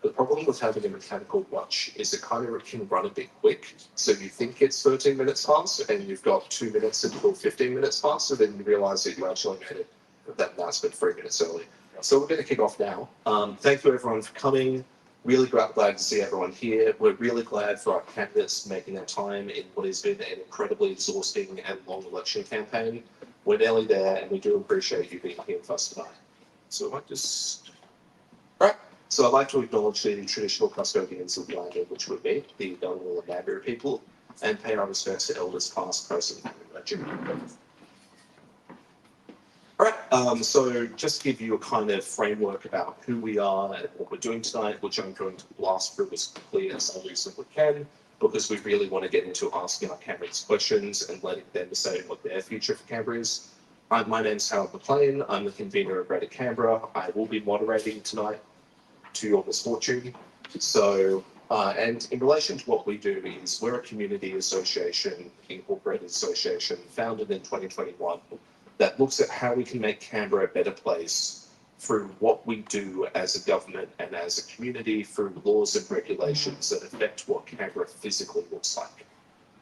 The problem with having a mechanical watch is it kind of can run a bit quick. So you think it's 13 minutes past and you've got 2 minutes until 15 minutes past, so then you realise that you actually made it that announcement 3 minutes early. So we're going to kick off now. Thank you everyone for coming. Really glad to see everyone here. We're really glad for our candidates making their time in what has been an incredibly exhausting and long election campaign. We're nearly there and we do appreciate you being here with us tonight. So I might just... All right. So I'd like to acknowledge the traditional custodians of the land in which we meet, the Ginninderra and Canberra people, and pay our respects to elders past, present, and emerging. All right, so just to give you a kind of framework about who we are and what we're doing tonight, which I'm going to blast through as quickly as I reasonably can, because we really want to get into asking our candidates questions and letting them say what their future for Canberra is. My name's Howard McLean. I'm the convener of Greater Canberra. I will be moderating tonight, to your misfortune. So, and in relation to what we do is we're a community association, incorporated association, founded in 2021, that looks at how we can make Canberra a better place through what we do as a government and as a community through laws and regulations that affect what Canberra physically looks like.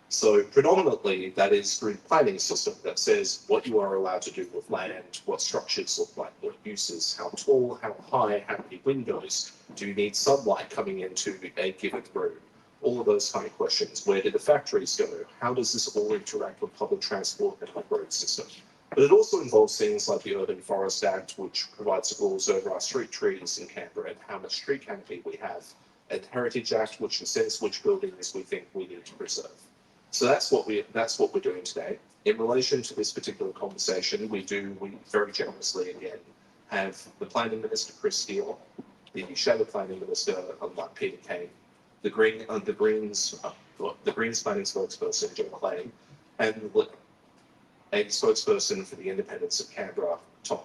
So predominantly that is through the planning system that says what you are allowed to do with land, what structures look like, what uses, how tall, how high, how many windows, do you need sunlight coming into a given room? All of those kind of questions. Where do the factories go? How does this all interact with public transport and our road system? But it also involves things like the Urban Forest Act, which provides rules over our street trees in Canberra and how much tree canopy we have, and the Heritage Act, which says which buildings we think we need to preserve. So that's what we're doing today. In relation to this particular conversation, we very generously again have the Planning Minister Chris Steele, the Shadow Planning Minister Peter Cain, the Greens planning spokesperson Joe Clay, and a spokesperson for the Independents of Canberra, Tom.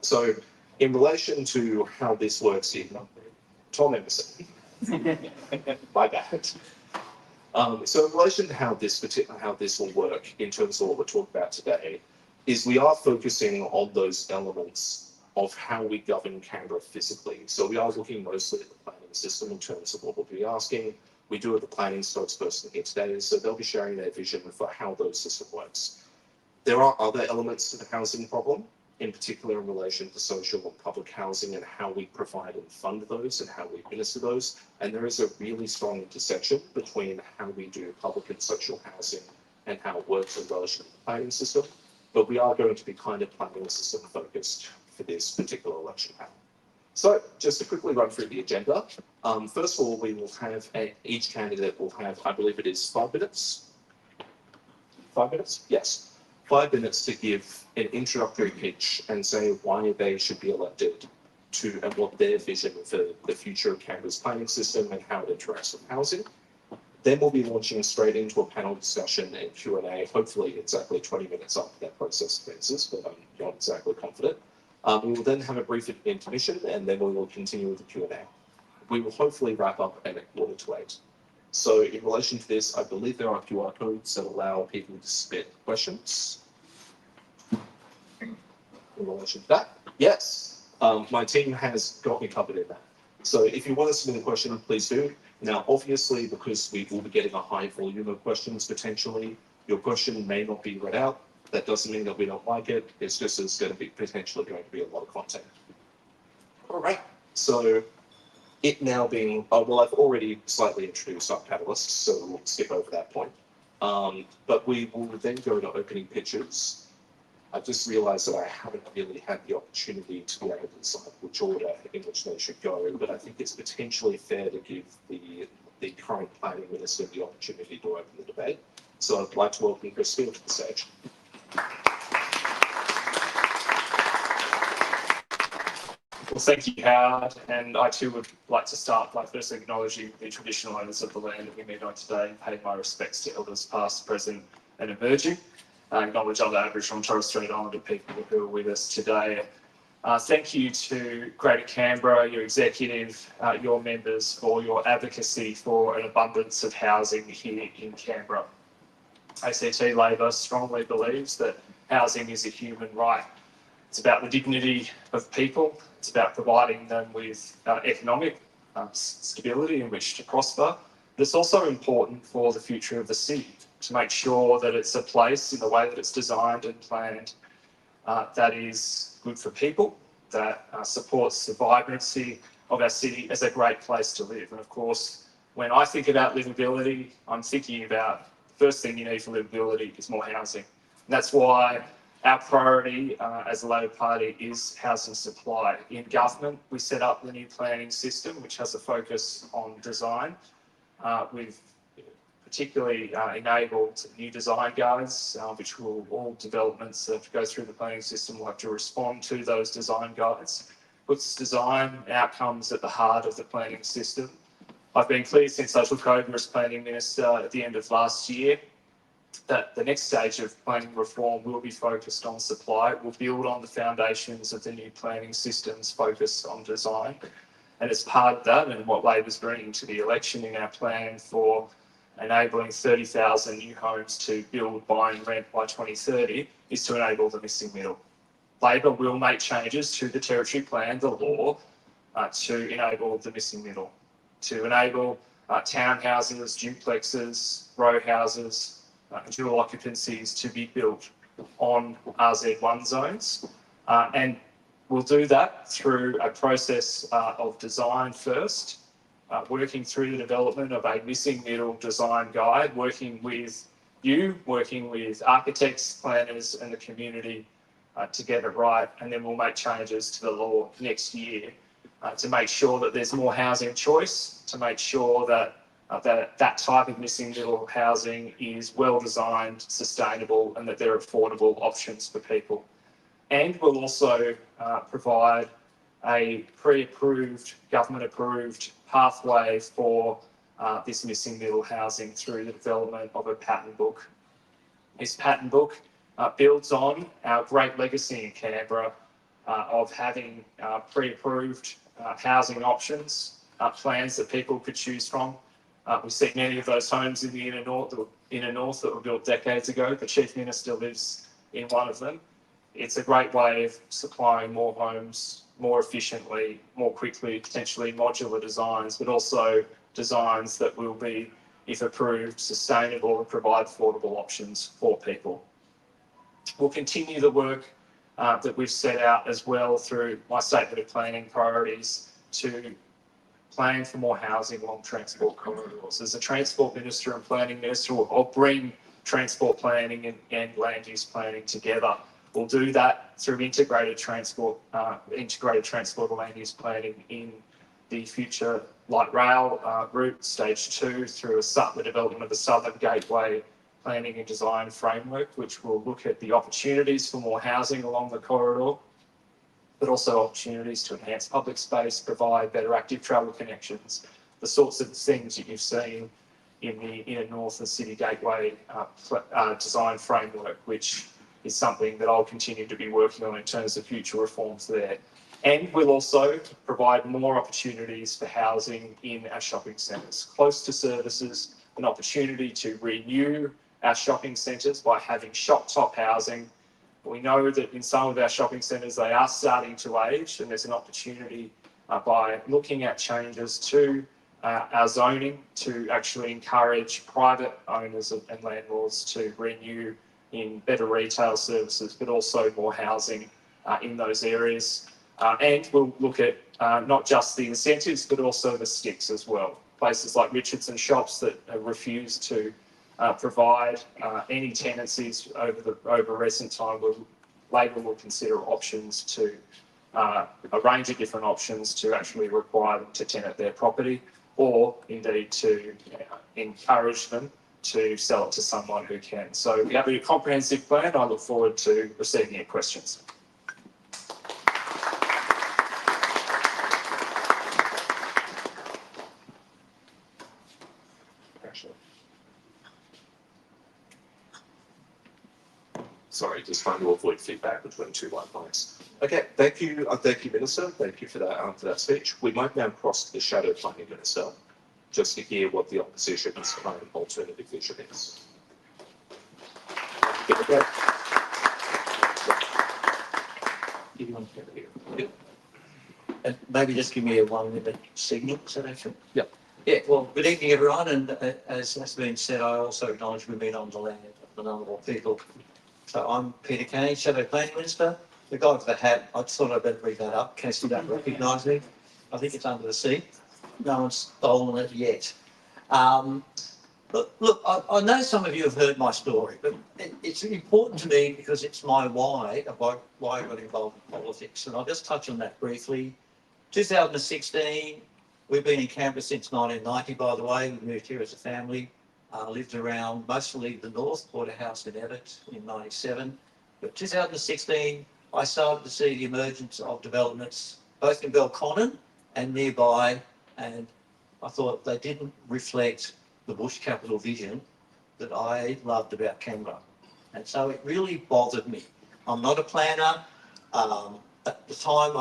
So in relation to how this works in Tom Emerson, my bad. So in relation to how this will work in terms of what we're talking about today, is we are focusing on those elements of how we govern Canberra physically. So we are looking mostly at the planning system in terms of what we'll be asking. We do have the planning spokesperson here today, so they'll be sharing their vision for how those system works. There are other elements to the housing problem, in particular in relation to social and public housing and how we provide and fund those and how we administer those. And there is a really strong intersection between how we do public and social housing and how it works in relation to the planning system. But we are going to be kind of planning system focused for this particular election panel. So just to quickly run through the agenda. First of all, we will have each candidate will have, I believe it is 5 minutes. 5 minutes? Yes. 5 minutes to give an introductory pitch and say why they should be elected to and what their vision for the future of Canberra's planning system and how it interacts with housing. Then we'll be launching straight into a panel discussion and Q&A, hopefully exactly 20 minutes after that process commences, but I'm not exactly confident. We will then have a brief intermission and then we will continue with the Q&A. We will hopefully wrap up at 7:45. So in relation to this, I believe there are QR codes that allow people to submit questions. In relation to that, yes, my team has got me covered in that. So if you want to submit a question, please do. Now, obviously, because we will be getting a high volume of questions potentially, your question may not be read out. That doesn't mean that we don't like it. It's just it's going to be potentially going to be a lot of content. All right, so it now being, well, I've already slightly introduced our panelists, so we'll skip over that point. But we will then go to opening pitches. I just realised that I haven't really had the opportunity to be able to decide which order in which they should go, but I think it's potentially fair to give the current planning minister the opportunity to open the debate. So I'd like to welcome Chris Steele to the stage. Well, thank you, Howard, and I too would like to start by firstly acknowledging the traditional owners of the land that we meet on today and pay my respects to elders past, present and emerging. I acknowledge other Aboriginal and Torres Strait Islander people who are with us today. Thank you to Greater Canberra, your executive, your members for your advocacy for an abundance of housing here in Canberra. ACT Labor strongly believes that housing is a human right. It's about the dignity of people. It's about providing them with economic stability in which to prosper. But it's also important for the future of the city to make sure that it's a place in the way that it's designed and planned that is good for people, that supports the vibrancy of our city as a great place to live. And of course, when I think about livability, I'm thinking about the first thing you need for livability is more housing. And that's why our priority as a Labor Party is housing supply. In government, we set up the new planning system, which has a focus on design. We've particularly enabled new design guides, which will all developments that go through the planning system will have to respond to those design guides. Puts design outcomes at the heart of the planning system. I've been clear since I took over as Planning Minister at the end of last year that the next stage of planning reform will be focused on supply. It will build on the foundations of the new planning system's focus on design. And as part of that, and what Labor's bringing to the election in our plan for enabling 30,000 new homes to build, buy and rent by 2030, is to enable the missing middle. Labor will make changes to the territory plan, the law, to enable the missing middle, to enable townhouses, duplexes, row houses, dual occupancies to be built on RZ1 zones. And we'll do that through a process of design first, working through the development of a missing middle design guide, working with you, working with architects, planners and the community to get it right. And then we'll make changes to the law next year to make sure that there's more housing choice, to make sure that that type of missing middle housing is well designed, sustainable, and that there are affordable options for people. And we'll also provide a pre-approved, government-approved pathway for this missing middle housing through the development of a pattern book. This pattern book builds on our great legacy in Canberra of having pre-approved housing options, plans that people could choose from. We've seen many of those homes in the inner north that were built decades ago. The Chief Minister lives in one of them. It's a great way of supplying more homes more efficiently, more quickly, potentially modular designs, but also designs that will be, if approved, sustainable and provide affordable options for people. We'll continue the work that we've set out as well through my statement of planning priorities to plan for more housing along transport corridors. As a Transport Minister and Planning Minister, I'll bring transport planning and land use planning together. We'll do that through integrated transport and land use planning in the future light rail route, stage 2, through the development of the Southern Gateway planning and design framework, which will look at the opportunities for more housing along the corridor, but also opportunities to enhance public space, provide better active travel connections, the sorts of things that you've seen in the inner north and city gateway design framework, which is something that I'll continue to be working on in terms of future reforms there. And we'll also provide more opportunities for housing in our shopping centres, close to services, an opportunity to renew our shopping centres by having shop top housing. We know that in some of our shopping centres, they are starting to age, and there's an opportunity by looking at changes to our zoning to actually encourage private owners and landlords to renew in better retail services, but also more housing in those areas. And we'll look at not just the incentives, but also the sticks as well. Places like Richardson shops that have refused to provide any tenancies over recent time, Labor will consider options to a range of different options to actually require them to tenant their property, or indeed to encourage them to sell it to someone who can. So we have a comprehensive plan. I look forward to receiving your questions. Sorry, just trying to avoid feedback between two white mics. Okay, thank you, Minister. Thank you for that speech. We might now cross to the Shadow Planning Minister, just to hear what the opposition's current alternative vision is. And maybe just give me a 1 minute signal, is that okay? Yeah. Yeah, well, good evening, everyone. And as has been said, I also acknowledge we meet on the land of the number of people. So I'm Peter Cain, Shadow Planning Minister. The guy with the hat, I thought I'd better read that up in case you don't recognise me. I think it's under the seat. No one's stolen it yet. Look, I know some of you have heard my story, but it's important to me because it's my why I got involved in politics. And I'll just touch on that briefly. 2016, we've been in Canberra since 1990, by the way. We moved here as a family, lived around mostly the north, bought a house in Everett in 97. But 2016, I started to see the emergence of developments both in Belconnen and nearby, and I thought they didn't reflect the bush capital vision that I loved about Canberra. And so it really bothered me. I'm not a planner. At the time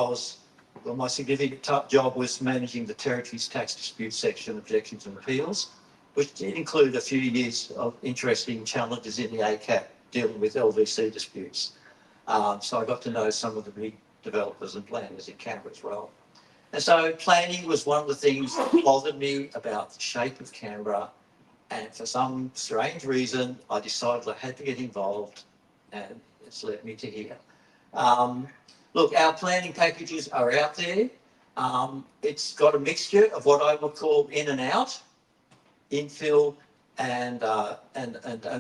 my significant job was managing the Territory's tax dispute section, objections and appeals, which did include a few years of interesting challenges in the ACAP dealing with LVC disputes. So I got to know some of the big developers and planners in Canberra as well. And so planning was one of the things that bothered me about the shape of Canberra. And for some strange reason, I decided I had to get involved, and it's led me to here. Look, our planning packages are out there. It's got a mixture of what I would call in and out, infill and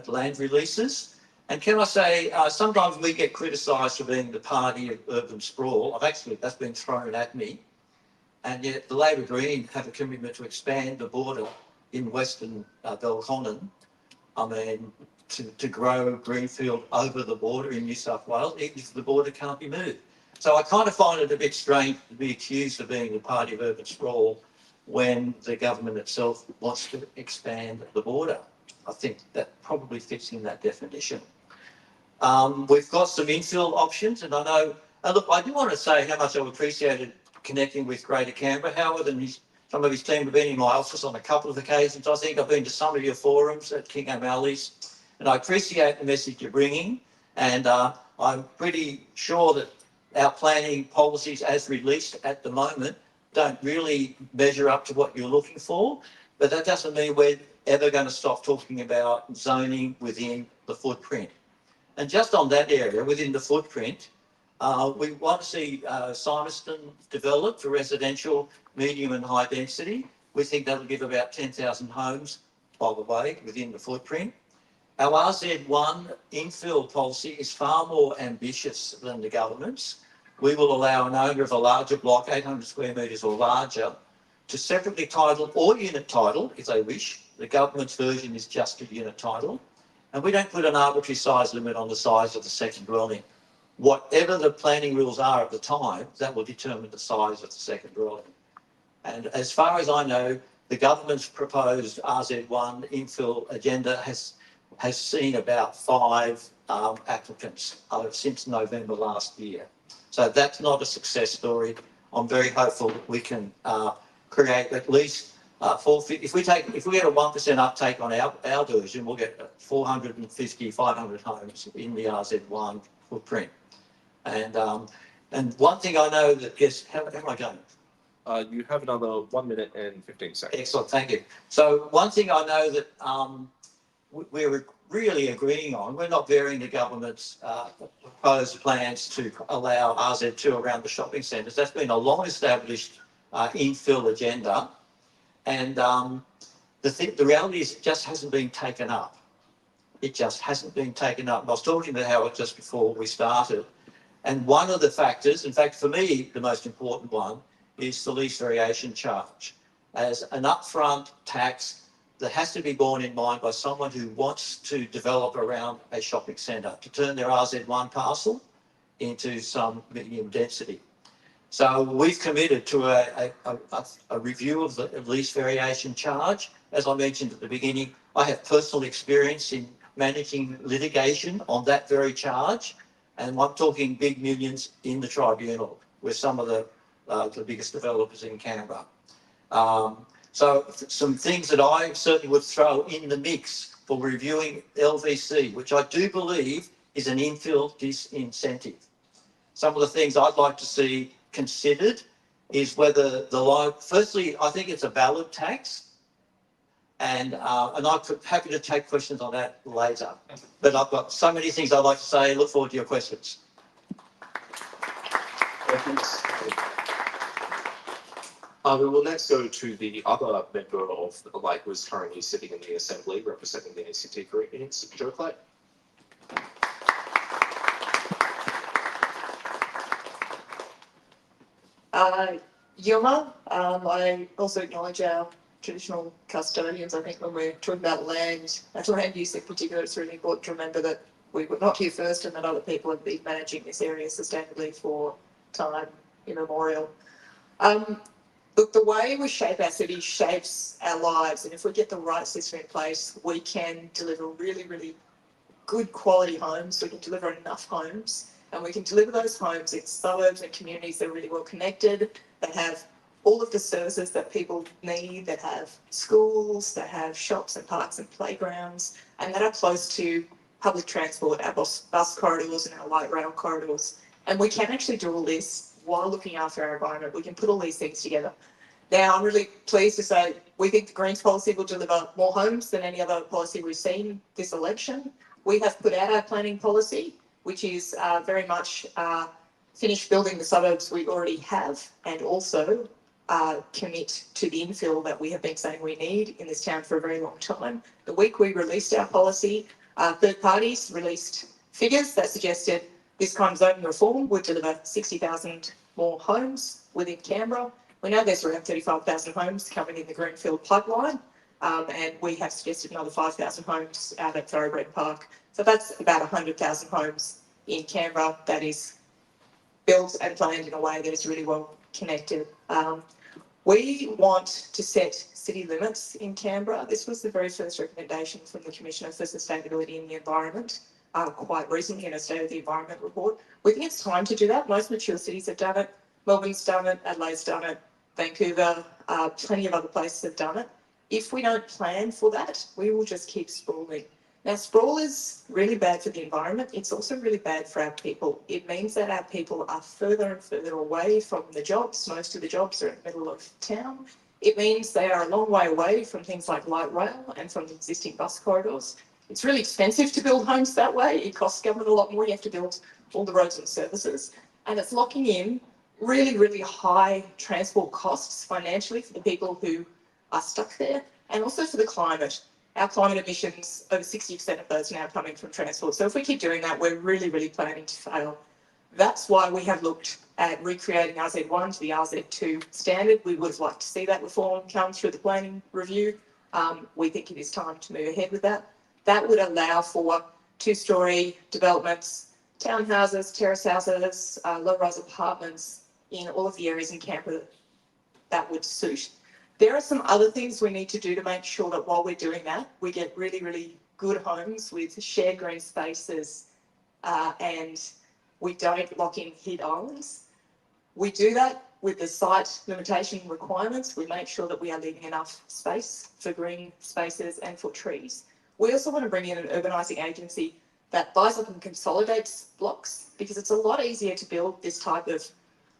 land releases. And can I say, sometimes we get criticised for being the party of urban sprawl. That's been thrown at me. And yet the Labor Green have a commitment to expand the border in Western Belconnen. I mean, to grow greenfield over the border in New South Wales, even if the border can't be moved. So I kind of find it a bit strange to be accused of being the party of urban sprawl when the government itself wants to expand the border. I think that probably fits in that definition. We've got some infill options, and I know, look, I do want to say how much I've appreciated connecting with Greater Canberra. Howard and some of his team have been in my office on a couple of occasions. I think I've been to some of your forums at King O'Malley's, and I appreciate the message you're bringing. And I'm pretty sure that our planning policies as released at the moment don't really measure up to what you're looking for, but that doesn't mean we're ever going to stop talking about zoning within the footprint. And just on that area, within the footprint, we want to see Symonston developed for residential, medium and high density. We think that'll give about 10,000 homes, by the way, within the footprint. Our RZ1 infill policy is far more ambitious than the government's. We will allow an owner of a larger block, 800 square metres or larger, to separately title or unit title if they wish. The government's version is just a unit title. And we don't put an arbitrary size limit on the size of the second dwelling. Whatever the planning rules are at the time, that will determine the size of the second dwelling. And as far as I know, the government's proposed RZ1 infill agenda has seen about 5 applicants since November last year. So that's not a success story. I'm very hopeful that we can create at least 450. If we get a 1% uptake on our version, we'll get 450, 500 homes in the RZ1 footprint. And one thing I know that how am I going? You have another 1 minute and 15 seconds. Excellent, thank you. So one thing I know that we're really agreeing on, we're not varying the government's proposed plans to allow RZ2 around the shopping centres. That's been a long established infill agenda. And the reality is it just hasn't been taken up. It just hasn't been taken up. I was talking to Howard just before we started. And one of the factors, in fact, for me, the most important one, is the lease variation charge as an upfront tax that has to be borne in mind by someone who wants to develop around a shopping centre to turn their RZ1 parcel into some medium density. So we've committed to a review of the lease variation charge. As I mentioned at the beginning, I have personal experience in managing litigation on that very charge, and I'm talking big millions in the tribunal with some of the biggest developers in Canberra. So some things that I certainly would throw in the mix for reviewing LVC, which I do believe is an infill disincentive. some of the things I'd like to see considered is whether firstly, I think it's a valid tax, and I'm happy to take questions on that later. But I've got so many things I'd like to say. Look forward to your questions. We will next go to the other member of the Lake who is currently sitting in the Assembly representing the ACT Greens, Joe Clay. Yuma, I also acknowledge our traditional custodians. I think when we're talking about land use in particular, it's really important to remember that we were not here first and that other people have been managing this area sustainably for time immemorial. Look, the way we shape our city shapes our lives, and if we get the right system in place, we can deliver really, really good quality homes. We can deliver enough homes, and we can deliver those homes in suburbs and communities that are really well connected, that have all of the services that people need, that have schools, that have shops and parks and playgrounds, and that are close to public transport, our bus corridors and our light rail corridors. And we can actually do all this while looking after our environment. We can put all these things together. Now, I'm really pleased to say we think the Greens policy will deliver more homes than any other policy we've seen this election. We have put out our planning policy, which is very much finish building the suburbs we already have, and also commit to the infill that we have been saying we need in this town for a very long time. The week we released our policy, third parties released figures that suggested this kind of zoning reform would deliver 60,000 more homes within Canberra. We know there's around 35,000 homes coming in the Greenfield pipeline, and we have suggested another 5,000 homes out at Thoroughbred Park. So that's about 100,000 homes in Canberra that is built and planned in a way that is really well connected. We want to set city limits in Canberra. This was the very first recommendation from the Commissioner for Sustainability and the Environment quite recently in a State of the Environment report. We think it's time to do that. Most mature cities have done it. Melbourne's done it, Adelaide's done it, Vancouver, plenty of other places have done it. If we don't plan for that, we will just keep sprawling. Now, sprawl is really bad for the environment. It's also really bad for our people. It means that our people are further and further away from the jobs. Most of the jobs are in the middle of town. It means they are a long way away from things like light rail and from the existing bus corridors. It's really expensive to build homes that way. It costs government a lot more. You have to build all the roads and services. And it's locking in really, really high transport costs financially for the people who are stuck there, and also for the climate. Our climate emissions, over 60% of those are now coming from transport. So if we keep doing that, we're really, really planning to fail. That's why we have looked at recreating RZ1 to the RZ2 standard. We would have liked to see that reform come through the planning review. We think it is time to move ahead with that. That would allow for two-storey developments, townhouses, terrace houses, low-rise apartments in all of the areas in Canberra that would suit. There are some other things we need to do to make sure that while we're doing that, we get really, really good homes with shared green spaces and we don't lock in heat islands. We do that with the site limitation requirements. We make sure that we are leaving enough space for green spaces and for trees. We also want to bring in an urbanising agency that buys up and consolidates blocks, because it's a lot easier to build this type of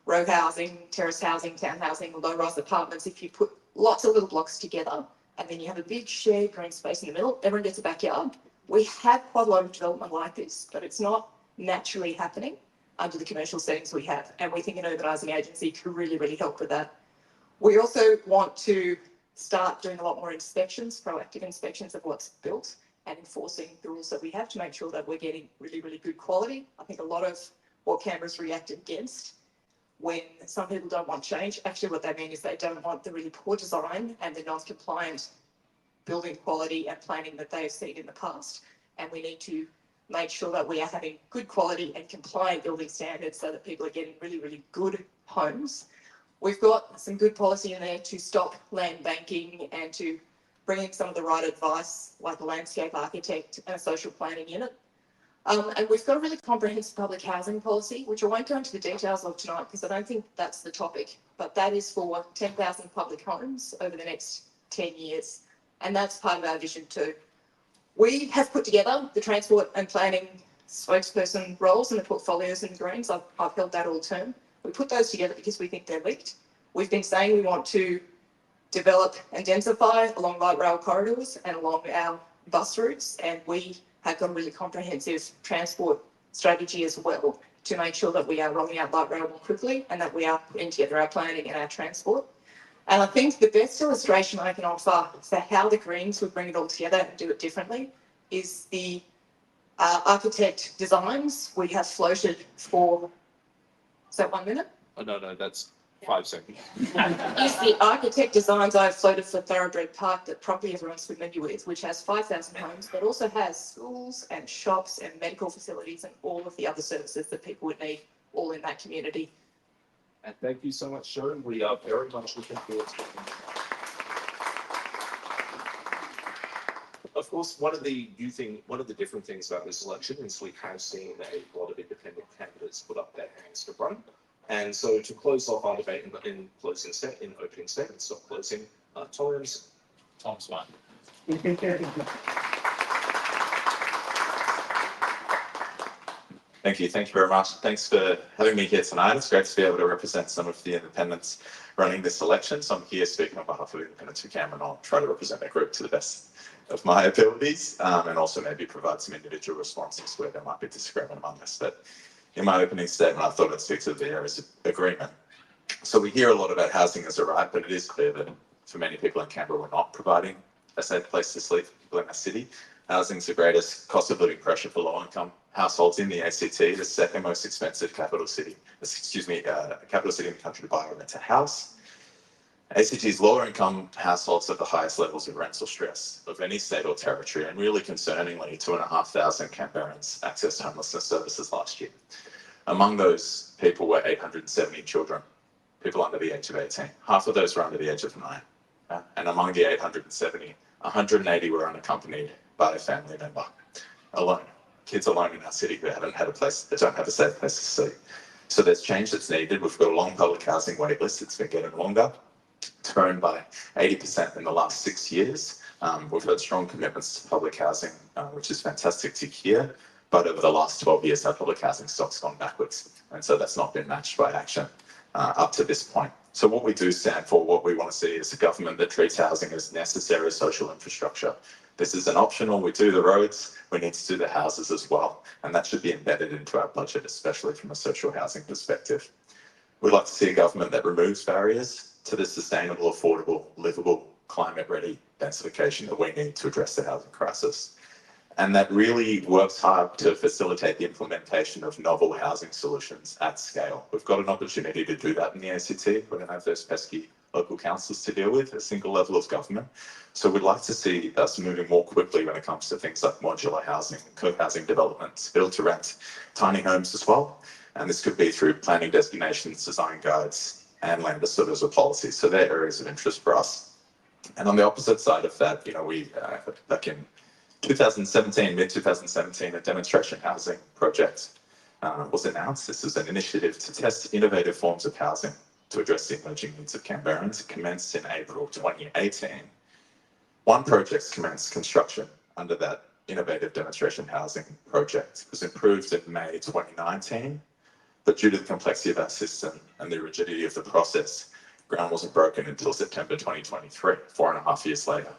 row housing, terrace housing, town housing, low-rise apartments if you put lots of little blocks together and then you have a big shared green space in the middle. Everyone gets a backyard. We have quite a lot of development like this, but it's not naturally happening under the commercial settings we have, and we think an urbanising agency could really, really help with that. We also want to start doing a lot more inspections, proactive inspections of what's built, and enforcing the rules that we have to make sure that we're getting really, really good quality. I think a lot of what Canberra's reacted against when some people don't want change, actually what they mean is they don't want the really poor design and the non-compliant building quality and planning that they have seen in the past. And we need to make sure that we are having good quality and compliant building standards so that people are getting really, really good homes. We've got some good policy in there to stop land banking and to bring in some of the right advice, like a landscape architect and a social planning unit. And we've got a really comprehensive public housing policy, which I won't go into the details of tonight because I don't think that's the topic, but that is for 10,000 public homes over the next 10 years. And that's part of our vision too. We have put together the transport and planning spokesperson roles and the portfolios in the Greens. I've held that all term. We put those together because we think they're linked. We've been saying we want to develop and densify along light rail corridors and along our bus routes, and we have got a really comprehensive transport strategy as well to make sure that we are rolling out light rail more quickly and that we are putting together our planning and our transport. And I think the best illustration I can offer for how the Greens would bring it all together and do it differently is the architect designs we have floated for, is that 1 minute? Oh, no, that's 5 seconds. Is the architect designs I've floated for Thoroughbred Park that probably everyone's familiar with, which has 5,000 homes, but also has schools and shops and medical facilities and all of the other services that people would need all in that community. And thank you so much, Sharon. We are very much looking forward to it. Of course, one of the different things about this election is we have seen a lot of independent candidates put up their hands to run. And so to close off our debate in opening statements, not closing, Tom Anderson. Tom's one. Thank you very much. Thanks for having me here tonight. It's great to be able to represent some of the independents running this election. So I'm here speaking on behalf of Independents for Canberra, and I'll try to represent that group to the best of my abilities, and also maybe provide some individual responses where there might be disagreement among us. But in my opening statement, I thought I'd speak to the areas of agreement. So we hear a lot about housing as a right, but it is clear that for many people in Canberra, we're not providing a safe place to sleep for people in our city. Housing is the greatest cost of living pressure for low-income households in the ACT, the second most expensive capital city in the country to buy or rent a house. ACT's lower income households have the highest levels of rental stress of any state or territory, and really concerningly, 2,500 Canberrans accessed homelessness services last year. Among those people were 870 children, people under the age of 18. Half of those were under the age of 9. And among the 870, 180 were unaccompanied by a family member, alone. Kids alone in our city who haven't had a place, that don't have a safe place to sleep. So there's change that's needed. We've got a long public housing wait list. It's been getting longer. It's grown by 80% in the last 6 years. We've had strong commitments to public housing, which is fantastic to hear. But over the last 12 years, our public housing stock's gone backwards. And so that's not been matched by action up to this point. So what we do stand for, what we want to see is a government that treats housing as necessary social infrastructure. This isn't optional. We do the roads, we need to do the houses as well. And that should be embedded into our budget, especially from a social housing perspective. We'd like to see a government that removes barriers to the sustainable, affordable, livable, climate-ready densification that we need to address the housing crisis. And that really works hard to facilitate the implementation of novel housing solutions at scale. We've got an opportunity to do that in the ACT. We're going to have those pesky local councils to deal with, a single level of government. So we'd like to see us moving more quickly when it comes to things like modular housing, co-housing developments, build to rent, tiny homes as well. And this could be through planning designations, design guides, and land disposal policies. So they're areas of interest for us. And on the opposite side of that, we back in 2017, mid-2017, a demonstration housing project was announced. This is an initiative to test innovative forms of housing to address the emerging needs of Canberrans. It commenced in April 2018. One project commenced construction under that innovative demonstration housing project. It was improved in May 2019, but due to the complexity of our system and the rigidity of the process, ground wasn't broken until September 2023, 4.5 years later.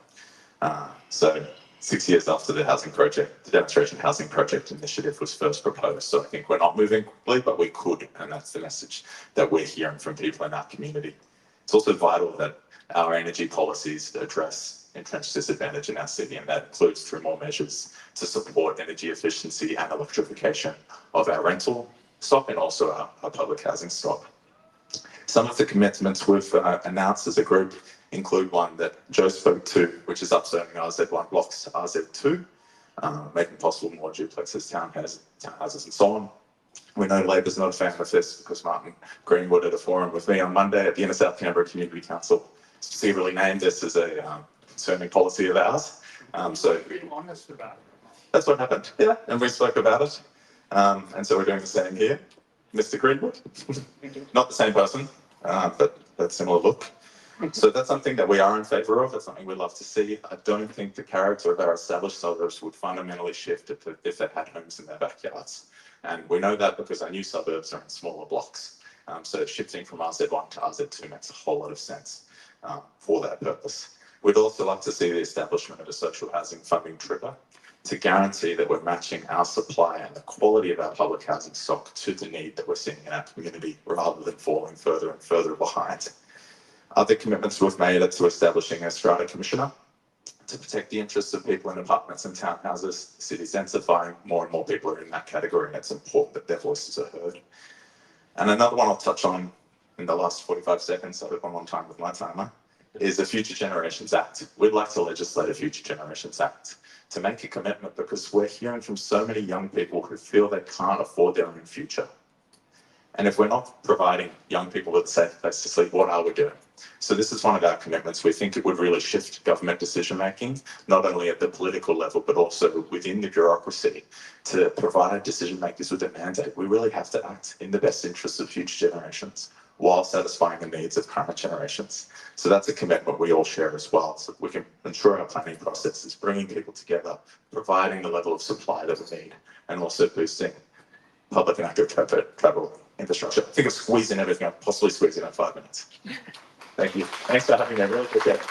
So 6 years after the demonstration housing project initiative was first proposed. So I think we're not moving quickly, but we could, and that's the message that we're hearing from people in our community. It's also vital that our energy policies address entrenched disadvantage in our city, and that includes through more measures to support energy efficiency and electrification of our rental stock and also our public housing stock. Some of the commitments we've announced as a group include one that Joe spoke to, which is upzoning RZ1 blocks to RZ2, making possible more duplexes, townhouses and so on. We know Labor's not a fan of this because Martin Greenwood at a forum with me on Monday at the Inner South Canberra Community Council specifically named this as a concerning policy of ours. So Being honest about it. that's what happened, yeah, and we spoke about it. And so we're doing the same here. Mr. Greenwood, not the same person, but similar look. So that's something that we are in favour of. That's something we'd love to see. I don't think the character of our established suburbs would fundamentally shift if they had homes in their backyards. And we know that because our new suburbs are in smaller blocks. So shifting from RZ1 to RZ2 makes a whole lot of sense for that purpose. We'd also like to see the establishment of a social housing funding trigger to guarantee that we're matching our supply and the quality of our public housing stock to the need that we're seeing in our community rather than falling further and further behind. Other commitments we've made are to establishing a strata commissioner to protect the interests of people in apartments and townhouses. The city's densifying, more and more people are in that category, and it's important that their voices are heard. And another one I'll touch on in the last 45 seconds, I hope I'm on time with my timer, is the Future Generations Act. We'd like to legislate a Future Generations Act to make a commitment because we're hearing from so many young people who feel they can't afford their own future. And if we're not providing young people with a safe place to sleep, what are we doing? So this is one of our commitments. We think it would really shift government decision making, not only at the political level, but also within the bureaucracy to provide decision makers with a mandate. We really have to act in the best interests of future generations while satisfying the needs of current generations. So that's a commitment we all share as well, so we can ensure our planning process is bringing people together, providing the level of supply that we need, and also boosting public and active travel infrastructure. I think I've squeezed in everything I've possibly squeezed in 5 minutes. Thank you. Thanks for having me. I really appreciate it.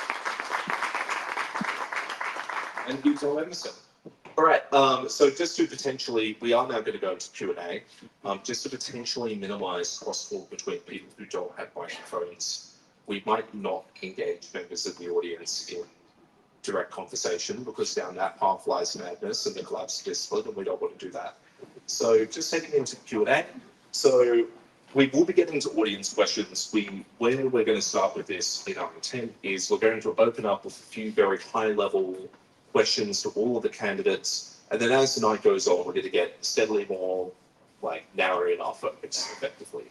And you, Tom Emerson. All right, so just to potentially, we are now going to go into Q&A, just to potentially minimise crosstalk between people who don't have microphones. We might not engage members of the audience in direct conversation because down that path lies madness and the collapse of discipline, and we don't want to do that. So just heading into Q&A. So we will be getting to audience questions. Where we're going to start with this in our intent is we're going to open up with a few very high-level questions to all of the candidates, and then as the night goes on, we're going to get steadily more narrow in our focus effectively.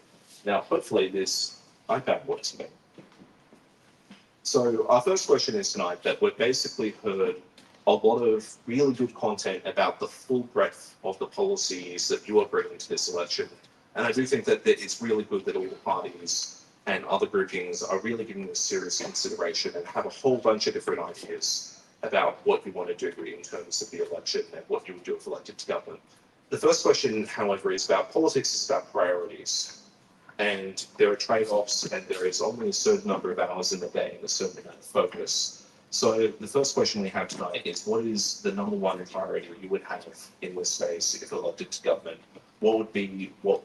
Now, hopefully this iPad works for me. So our first question is tonight that we've basically heard a lot of really good content about the full breadth of the policies that you are bringing to this election. And I do think that it's really good that all the parties and other groupings are really giving this serious consideration and have a whole bunch of different ideas about what you want to do in terms of the election and what you would do if elected to government. The first question, however, is about politics, is about priorities. And there are trade-offs and there is only a certain number of hours in the day and a certain amount of focus. So the first question we have tonight is what is the number one priority you would have in this space if elected to government? What would be what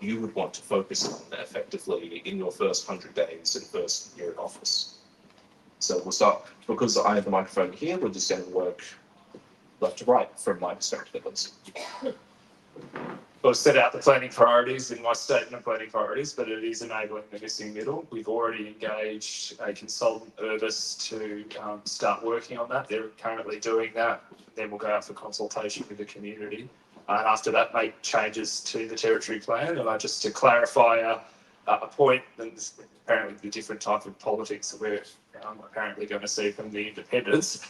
you would want to focus on effectively in your first 100 days and first year in office? So we'll start, because I have the microphone here, we're just going to work left to right from my perspective at least. I've set out the planning priorities in my statement of planning priorities, but it is enabling the missing middle. We've already engaged a consultant, Urbis, to start working on that. They're currently doing that. Then we'll go out for consultation with the community. And after that, make changes to the territory plan. And just to clarify a point, and apparently the different type of politics that we're apparently going to see from the independents,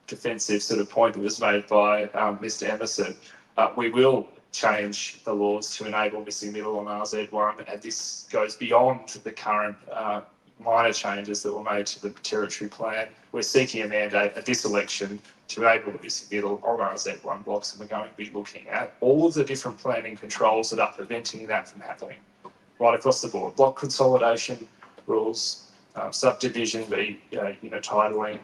defensive sort of point that was made by Mr. Emerson. We will change the laws to enable missing middle on RZ1, and this goes beyond the current minor changes that were made to the territory plan. We're seeking a mandate at this election to enable the missing middle on RZ1 blocks, and we're going to be looking at all of the different planning controls that are preventing that from happening right across the board. Block consolidation rules, subdivision, titling,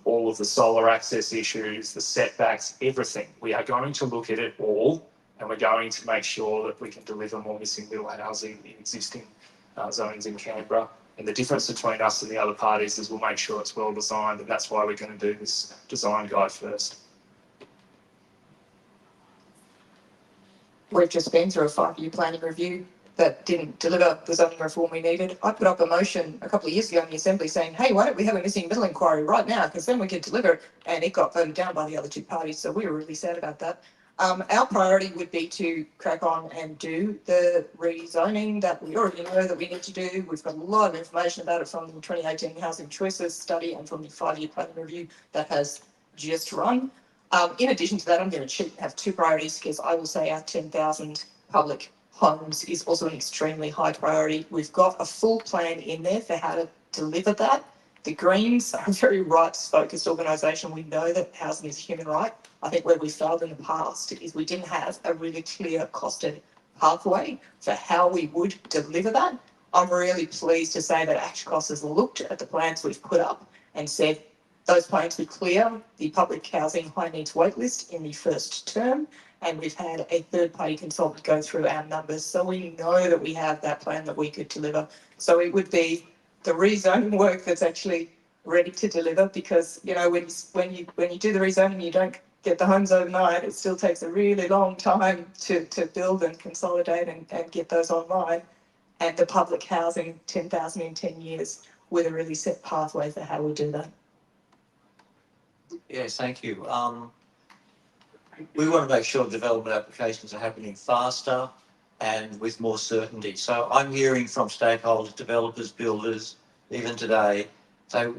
all of the solar access issues, the setbacks, everything. We are going to look at it all, and we're going to make sure that we can deliver more missing middle housing in existing zones in Canberra. And the difference between us and the other parties is we'll make sure it's well designed, and that's why we're going to do this design guide first. We've just been through a 5-year planning review that didn't deliver the zoning reform we needed. I put up a motion a couple of years ago in the Assembly saying, hey, why don't we have a missing middle inquiry right now, because then we could deliver, and it got voted down by the other two parties, so we were really sad about that. Our priority would be to crack on and do the rezoning that we already know that we need to do. We've got a lot of information about it from the 2018 Housing Choices study and from the 5-year planning review that has just run. In addition to that, I'm going to have 2 priorities, because I will say our 10,000 public homes is also an extremely high priority. We've got a full plan in there for how to deliver that. The Greens are a very rights-focused organisation. We know that housing is a human right. I think where we failed in the past is we didn't have a really clear costed pathway for how we would deliver that. I'm really pleased to say that Action Cost has looked at the plans we've put up and said those plans will clear the public housing high needs waitlist in the first term, and we've had a third-party consultant go through our numbers, so we know that we have that plan that we could deliver. So it would be the rezoning work that's actually ready to deliver, because you know when you do the rezoning, you don't get the homes overnight. It still takes a really long time to build and consolidate and get those online. And the public housing, 10,000 in 10 years, with a really set pathway for how we do that. Yes, thank you. We want to make sure development applications are happening faster and with more certainty. So I'm hearing from stakeholders, developers, builders, even today, so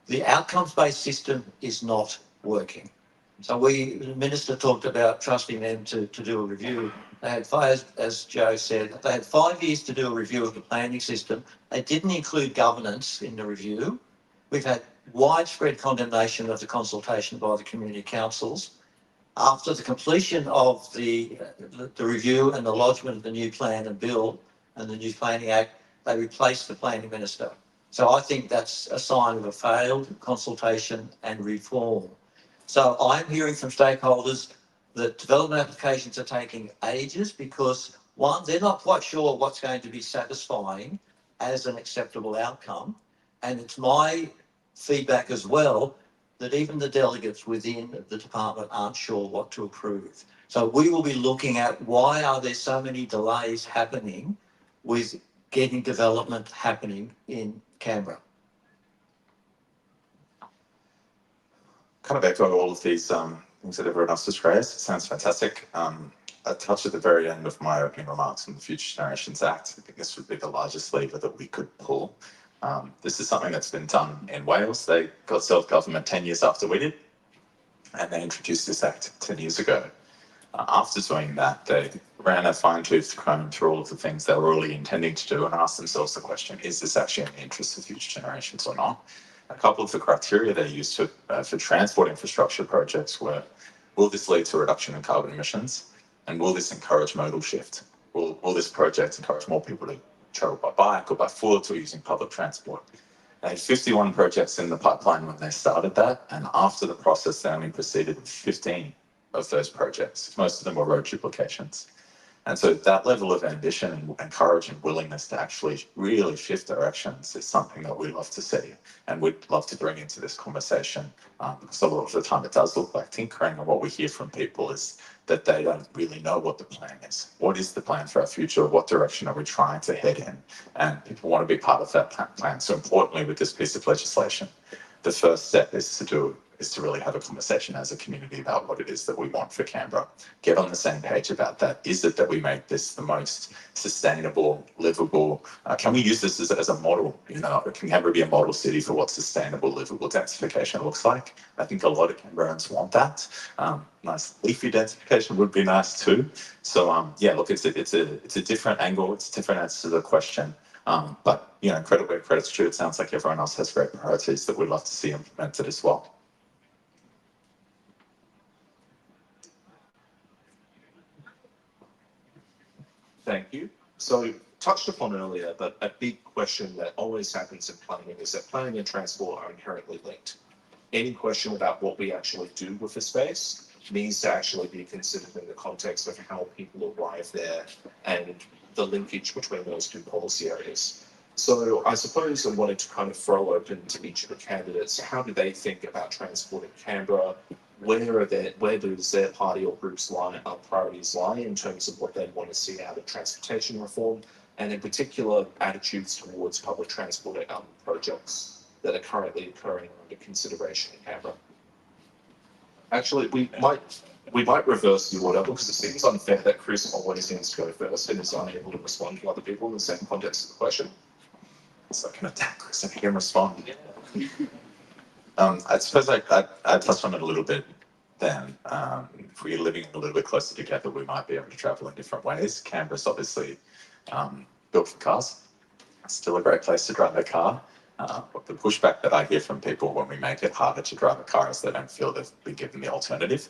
the outcomes-based system is not working. So the Minister talked about trusting them to do a review. They had as Joe said, they had 5 years to do a review of the planning system. They didn't include governance in the review. We've had widespread condemnation of the consultation by the community councils. After the completion of the review and the lodgement of the new plan and bill and the new Planning Act, they replaced the planning minister. So I think that's a sign of a failed consultation and reform. So I'm hearing from stakeholders that development applications are taking ages because, one, they're not quite sure what's going to be satisfying as an acceptable outcome. And it's my feedback as well that even the delegates within the department aren't sure what to approve. So we will be looking at why are there so many delays happening with getting development happening in Canberra. Kind of echo all of these things that everyone else has raised. It sounds fantastic. I touched at the very end of my opening remarks on the Future Generations Act. I think this would be the largest lever that we could pull. This is something that's been done in Wales. They got self-government 10 years after we did, and they introduced this act 10 years ago. After doing that, they ran a fine-tooth comb through all of the things they were really intending to do and asked themselves the question, is this actually in the interest of future generations or not? A couple of the criteria they used for transport infrastructure projects were, will this lead to a reduction in carbon emissions? And will this encourage modal shift? Will this project encourage more people to travel by bike or by foot or using public transport? They had 51 projects in the pipeline when they started that, and after the process, they only proceeded with 15 of those projects. Most of them were road duplications. And so that level of ambition and courage and willingness to actually really shift directions is something that we love to see and we'd love to bring into this conversation. Because a lot of the time it does look like tinkering, and what we hear from people is that they don't really know what the plan is. What is the plan for our future? What direction are we trying to head in? And people want to be part of that plan. So importantly, with this piece of legislation, the first step is to really have a conversation as a community about what it is that we want for Canberra. Get on the same page about that. Is it that we make this the most sustainable, livable? Can we use this as a model? You know, can Canberra be a model city for what sustainable, livable densification looks like? I think a lot of Canberrans want that. Nice leafy densification would be nice too. So yeah, look, it's a different angle. It's a different answer to the question. But you know, credit where credit's due. It sounds like everyone else has great priorities that we'd love to see implemented as well. Thank you. So touched upon earlier, but a big question that always happens in planning is that planning and transport are inherently linked. Any question about what we actually do with the space needs to actually be considered in the context of how people arrive there and the linkage between those two policy areas. So I suppose I wanted to kind of throw open to each of the candidates, how do they think about transport in Canberra? Where does their party or group's priorities lie in terms of what they want to see out of transportation reform, and in particular attitudes towards public transport projects that are currently occurring under consideration in Canberra? Actually, we might reverse the order because it seems unfair that Chris always seems to go first and is unable to respond to other people in the same context of the question. So I can attack Chris and respond. I suppose I touched on it a little bit then if we're living a little bit closer together, we might be able to travel in different ways. Canberra's obviously built for cars. It's still a great place to drive a car. But the pushback that I hear from people when we make it harder to drive a car is they don't feel they've been given the alternative,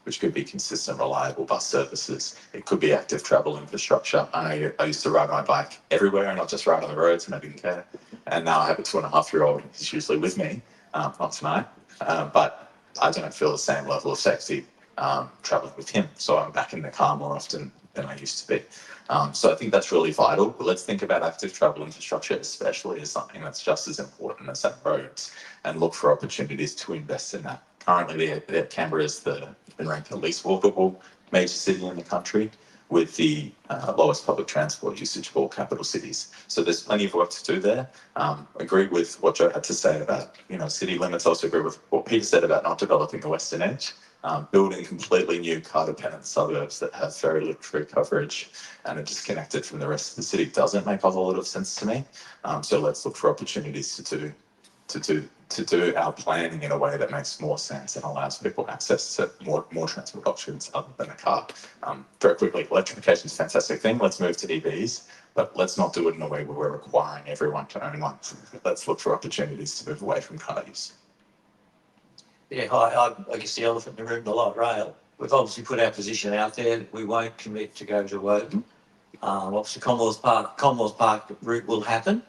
which could be consistent, reliable bus services. It could be active travel infrastructure. I used to ride my bike everywhere and not just ride on the roads, and I didn't care. And now I have a 2.5-year-old who's usually with me, not tonight, but I don't feel the same level of safety traveling with him. So I'm back in the car more often than I used to be. So I think that's really vital. But let's think about active travel infrastructure, especially as something that's just as important as that roads, and look for opportunities to invest in that. Currently, Canberra is been ranked the least walkable major city in the country, with the lowest public transport usage of all capital cities. So there's plenty of work to do there. Agree with what Joe had to say about, city limits. Also agree with what Peter said about not developing the Western Edge. Building completely new car-dependent suburbs that have very little tree coverage and are disconnected from the rest of the city doesn't make a whole lot of sense to me. So let's look for opportunities to do our planning in a way that makes more sense and allows people access to more transport options other than a car. Very quickly, electrification is a fantastic thing. Let's move to EVs, but let's not do it in a way where we're requiring everyone to own one. Let's look for opportunities to move away from car use. Yeah, I guess the elephant in the room, the light rail. We've obviously put our position out there that we won't commit to go to Woden. Obviously, Commonwealth Park route will happen,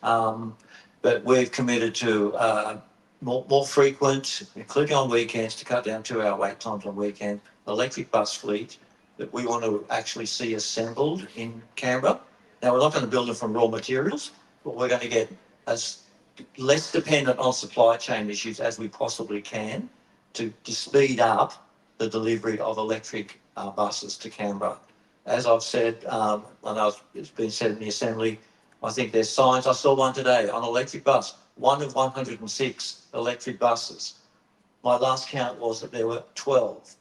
but we've committed to more frequent, including on weekends, to cut down 2-hour wait times on weekend, electric bus fleet that we want to actually see assembled in Canberra. Now, we're not going to build it from raw materials, but we're going to get as less dependent on supply chain issues as we possibly can to speed up the delivery of electric buses to Canberra. As I've said, I know it's been said in the Assembly, I think there's signs. I saw one today on an electric bus, one of 106 electric buses. My last count was that there were 12.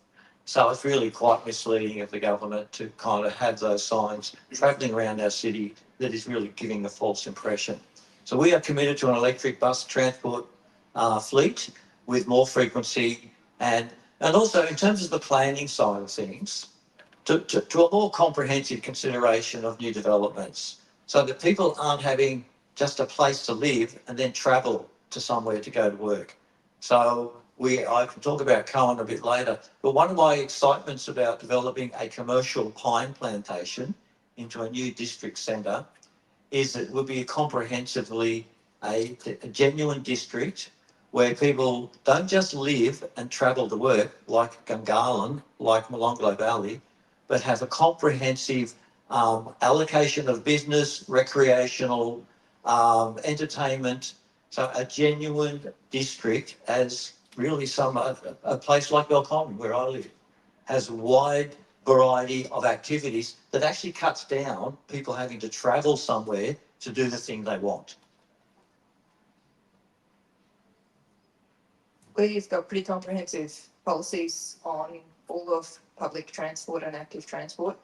So it's really quite misleading of the government to kind of have those signs travelling around our city that is really giving a false impression. So we are committed to an electric bus transport fleet with more frequency and also in terms of the planning side of things, to a more comprehensive consideration of new developments so that people aren't having just a place to live and then travel to somewhere to go to work. So I can talk about Cain a bit later, but one of my excitements about developing a commercial pine plantation into a new district centre is that it will be comprehensively a genuine district where people don't just live and travel to work like Gungahlin, like Molonglo Valley, but have a comprehensive allocation of business, recreational, entertainment. So a genuine district, as really a place like Belconnen, where I live, has a wide variety of activities that actually cuts down people having to travel somewhere to do the thing they want. We've got pretty comprehensive policies on all of public transport and active transport.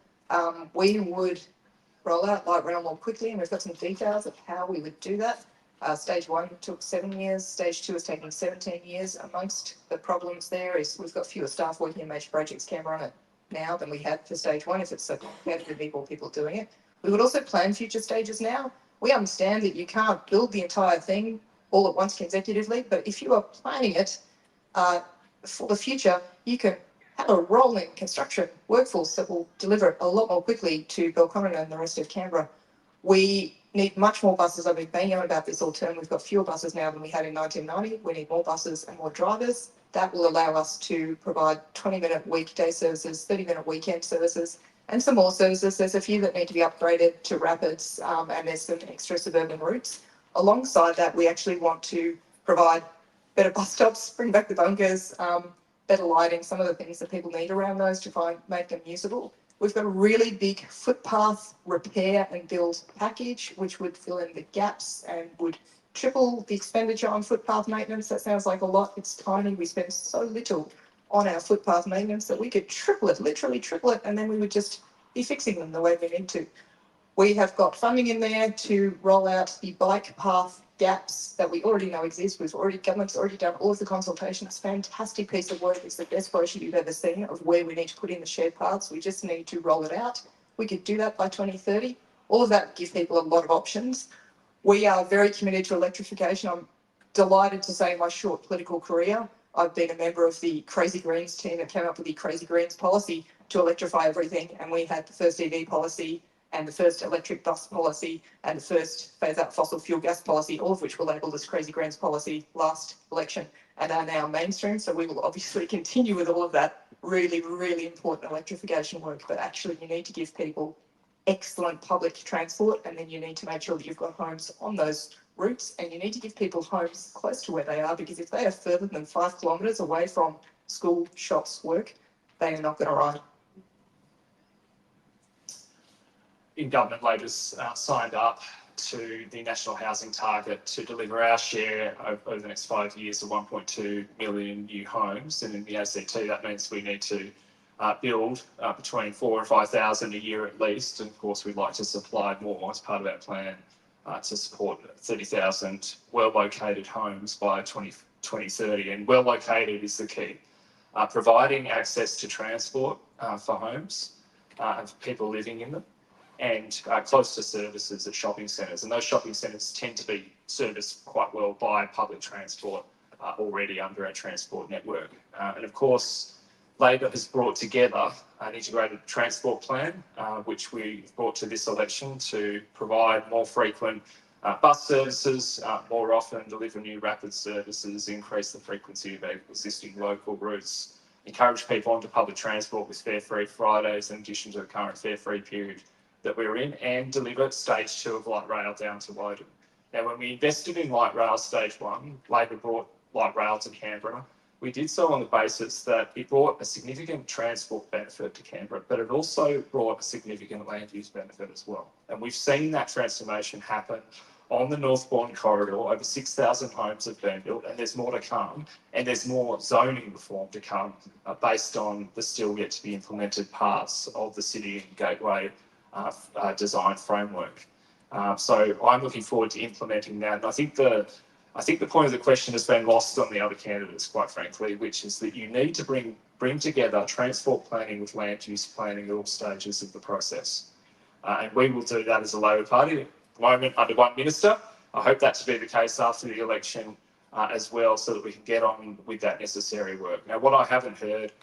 We would roll out light rail more quickly, and we've got some details of how we would do that. Stage 1 took 7 years, stage 2 is taking 17 years. Amongst the problems there is we've got fewer staff working in major projects Canberra on it now than we had for stage 1, if it's so complicated with people doing it. We would also plan future stages now. We understand that you can't build the entire thing all at once consecutively, but if you are planning it for the future, you can have a rolling construction workforce that will deliver it a lot more quickly to Belconnen and the rest of Canberra. We need much more buses. I've been banging on about this all term. We've got fewer buses now than we had in 1990. We need more buses and more drivers. That will allow us to provide 20-minute weekday services, 30-minute weekend services, and some more services. There's a few that need to be upgraded to rapids, and there's some extra suburban routes. Alongside that, we actually want to provide better bus stops, bring back the bunkers, better lighting, some of the things that people need around those to make them usable. We've got a really big footpath repair and build package, which would fill in the gaps and would triple the expenditure on footpath maintenance. That sounds like a lot. It's tiny. We spend so little on our footpath maintenance that we could triple it, literally triple it, and then we would just be fixing them the way we need to. We have got funding in there to roll out the bike path gaps that we already know exist. Government's already done all of the consultation. It's a fantastic piece of work. It's the best brochure you've ever seen of where we need to put in the shared paths. We just need to roll it out. We could do that by 2030. All of that would give people a lot of options. We are very committed to electrification. I'm delighted to say in my short political career, I've been a member of the Crazy Greens team that came up with the Crazy Greens policy to electrify everything. And we had the first EV policy and the first electric bus policy and the first phase out fossil fuel gas policy, all of which were labelled as Crazy Greens policy last election and are now mainstream. So we will obviously continue with all of that really, really important electrification work. But actually you need to give people excellent public transport, and then you need to make sure that you've got homes on those routes, and you need to give people homes close to where they are, because if they are further than 5 kilometres away from school, shops, work, they are not going to ride. In government, Labor's signed up to the national housing target to deliver our share over the next 5 years of 1.2 million new homes. And in the ACT, that means we need to build between 4,000 and 5,000 a year at least. And of course, we'd like to supply more as part of our plan to support 30,000 well-located homes by 2030. And well-located is the key. Providing access to transport for homes and for people living in them, and close to services at shopping centres. And those shopping centres tend to be serviced quite well by public transport already under our transport network. And of course, Labor has brought together an integrated transport plan, which we brought to this election to provide more frequent bus services, more often deliver new rapid services, increase the frequency of existing local routes, encourage people onto public transport with fare-free Fridays in addition to the current fare-free period that we're in, and deliver stage 2 of light rail down to Woden. Now, when we invested in light rail stage 1, Labor brought light rail to Canberra. We did so on the basis that it brought a significant transport benefit to Canberra, but it also brought a significant land use benefit as well. And we've seen that transformation happen on the Northbourne corridor. Over 6,000 homes have been built, and there's more to come. And there's more zoning reform to come based on the still yet to be implemented parts of the City and Gateway design framework. So I'm looking forward to implementing that. And I think the point of the question has been lost on the other candidates, quite frankly, which is that you need to bring together transport planning with land use planning at all stages of the process. And we will do that as a Labor Party at the moment under one minister. I hope that to be the case after the election as well, so that we can get on with that necessary work. Now, what I haven't heard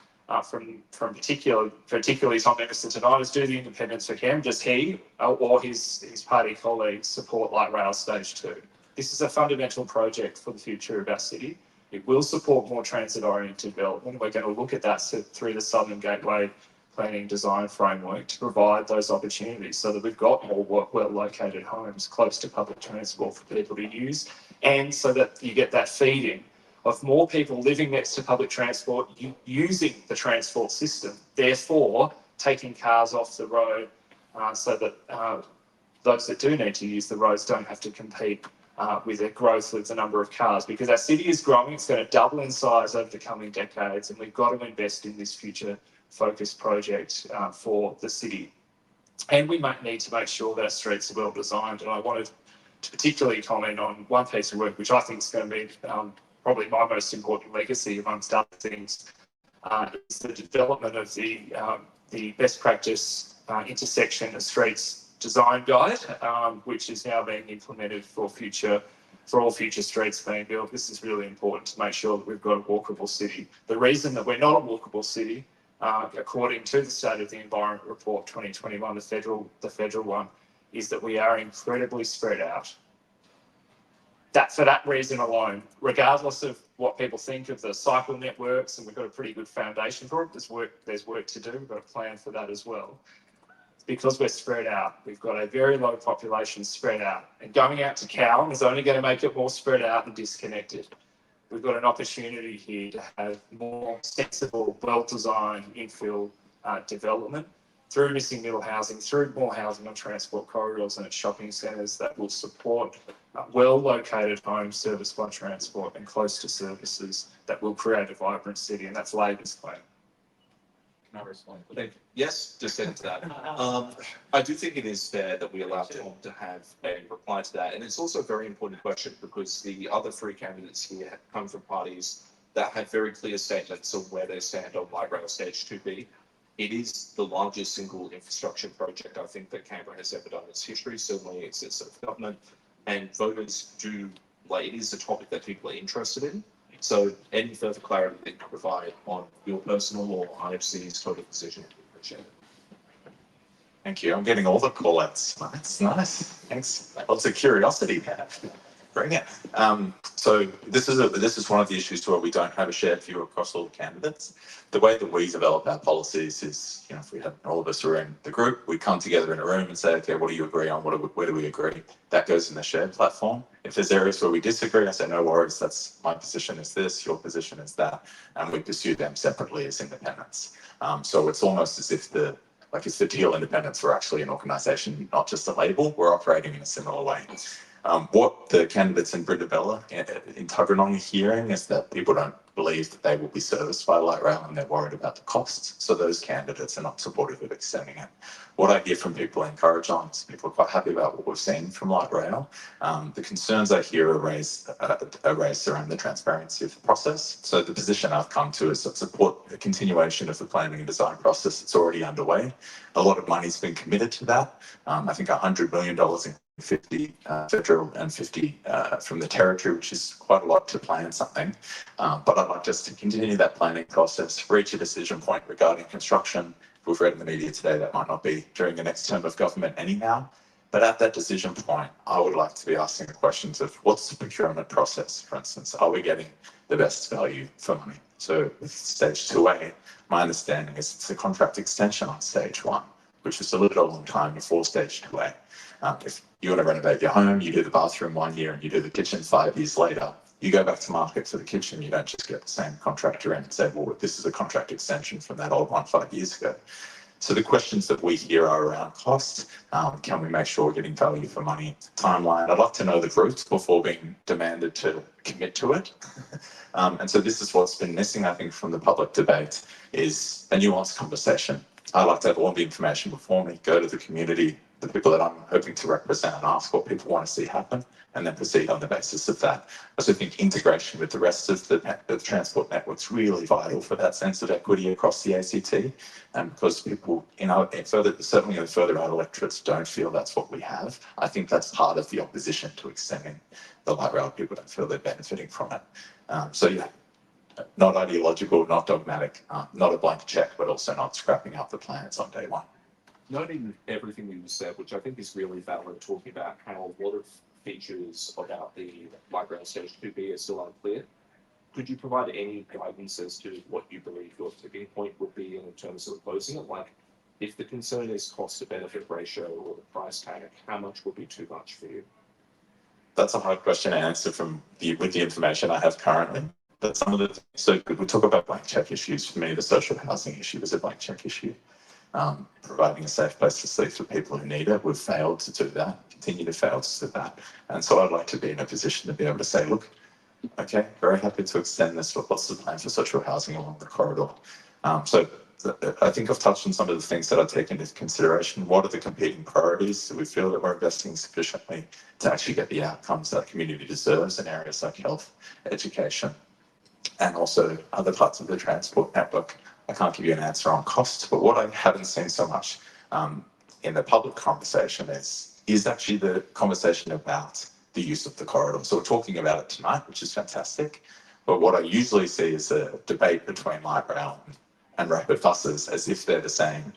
from particularly Tom Emerson tonight is, do the independents for Cam, does he or his party colleagues support light rail stage 2? This is a fundamental project for the future of our city. It will support more transit-oriented development. We're going to look at that through the Southern Gateway planning design framework to provide those opportunities so that we've got more well-located homes close to public transport for people to use, and so that you get that feeding of more people living next to public transport, using the transport system, therefore taking cars off the road so that those that do need to use the roads don't have to compete with the growth of the number of cars, because our city is growing. It's going to double in size over the coming decades, and we've got to invest in this future focused project for the city. And we might need to make sure that our streets are well designed. And I wanted to particularly comment on one piece of work which I think is going to be probably my most important legacy amongst other things, is the development of the best practice intersection of streets design guide, which is now being implemented for all future streets being built. This is really important to make sure that we've got a walkable city. The reason that we're not a walkable city, according to the State of the Environment Report 2021, the federal one, is that we are incredibly spread out. For that reason alone, regardless of what people think of the cycle networks, and we've got a pretty good foundation for it, there's work to do. We've got a plan for that as well. Because we're spread out, we've got a very low population spread out, and going out to Cowan is only going to make it more spread out and disconnected. We've got an opportunity here to have more sensible, well-designed infill development through missing middle housing, through more housing on transport corridors and at shopping centres that will support well-located homes serviced by transport and close to services that will create a vibrant city, and that's Labor's plan. Can I respond? Yes, just into that. I do think it is fair that we allow Tom to have a reply to that. And it's also a very important question because the other three candidates here have come from parties that have very clear statements on where they stand on light rail stage 2B. It is the largest single infrastructure project I think that Canberra has ever done in its history, certainly its government. And voters do, like, it is a topic that people are interested in. So any further clarity that you can provide on your personal or IFC's total position would be appreciated. Thank you. I'm getting all the call-outs. That's nice. Thanks. Lots of curiosity there. Bring it. So this is one of the issues to where we don't have a shared view across all the candidates. The way that we develop our policies is, if we have all of us are in the group, we come together in a room and say, okay, what do you agree on? Where do we agree? That goes in the shared platform. If there's areas where we disagree, I say, no worries, that's my position is this, your position is that, and we pursue them separately as independents. So it's almost as if it's the Teal Independents were actually an organisation, not just a label. We're operating in a similar way. What the candidates in Brindabella in Tuggeranong are hearing is that people don't believe that they will be serviced by light rail and they're worried about the costs. So those candidates are not supportive of extending it. What I hear from people in Currajong is people are quite happy about what we've seen from light rail. The concerns I hear are raised around the transparency of the process. So the position I've come to is support the continuation of the planning and design process that's already underway. A lot of money's been committed to that. I think $100 million in 50 federal and 50 from the territory, which is quite a lot to plan something. But I'd like us to continue that planning process, reach a decision point regarding construction. We've read in the media today that might not be during the next term of government anyhow. But at that decision point, I would like to be asking the questions of what's the procurement process, for instance? Are we getting the best value for money? So with stage 2A, my understanding is it's a contract extension on stage 1, which is a long time before stage 2A. If you want to renovate your home, you do the bathroom 1 year and you do the kitchen 5 years later, you go back to market for the kitchen, you don't just get the same contractor in and say, well, this is a contract extension from that old one 5 years ago. So the questions that we hear are around cost. Can we make sure we're getting value for money? Timeline. I'd like to know the routes before being demanded to commit to it. And so this is what's been missing, I think, from the public debate is a nuanced conversation. I like to have all the information before me, go to the community, the people that I'm hoping to represent and ask what people want to see happen and then proceed on the basis of that. I also think integration with the rest of the transport network's really vital for that sense of equity across the ACT. And because people, certainly in the further out electorates don't feel that's what we have, I think that's part of the opposition to extending the light rail. People don't feel they're benefiting from it. So yeah, not ideological, not dogmatic, not a blank check, but also not scrapping up the plans on day one. Noting everything you said, which I think is really valid, talking about how a lot of features about the light rail stage 2B are still unclear. Could you provide any guidance as to what you believe your tipping point would be in terms of opposing it? Like, if the concern is cost to benefit ratio or the price tag, how much would be too much for you? That's a hard question to answer with the information I have currently. But some of the, so we talk about blank check issues. For me, the social housing issue is a blank check issue. Providing a safe place to sleep for people who need it. We've failed to do that, continue to fail to do that. And so I'd like to be in a position to be able to say, look, okay, very happy to extend this, but what's the plan for social housing along the corridor? So I think I've touched on some of the things that I take into consideration. What are the competing priorities? Do we feel that we're investing sufficiently to actually get the outcomes that the community deserves in areas like health, education, and also other parts of the transport network? I can't give you an answer on cost, but what I haven't seen so much in the public conversation is actually the conversation about the use of the corridor. So we're talking about it tonight, which is fantastic. But what I usually see is a debate between light rail and rapid buses as if they're the same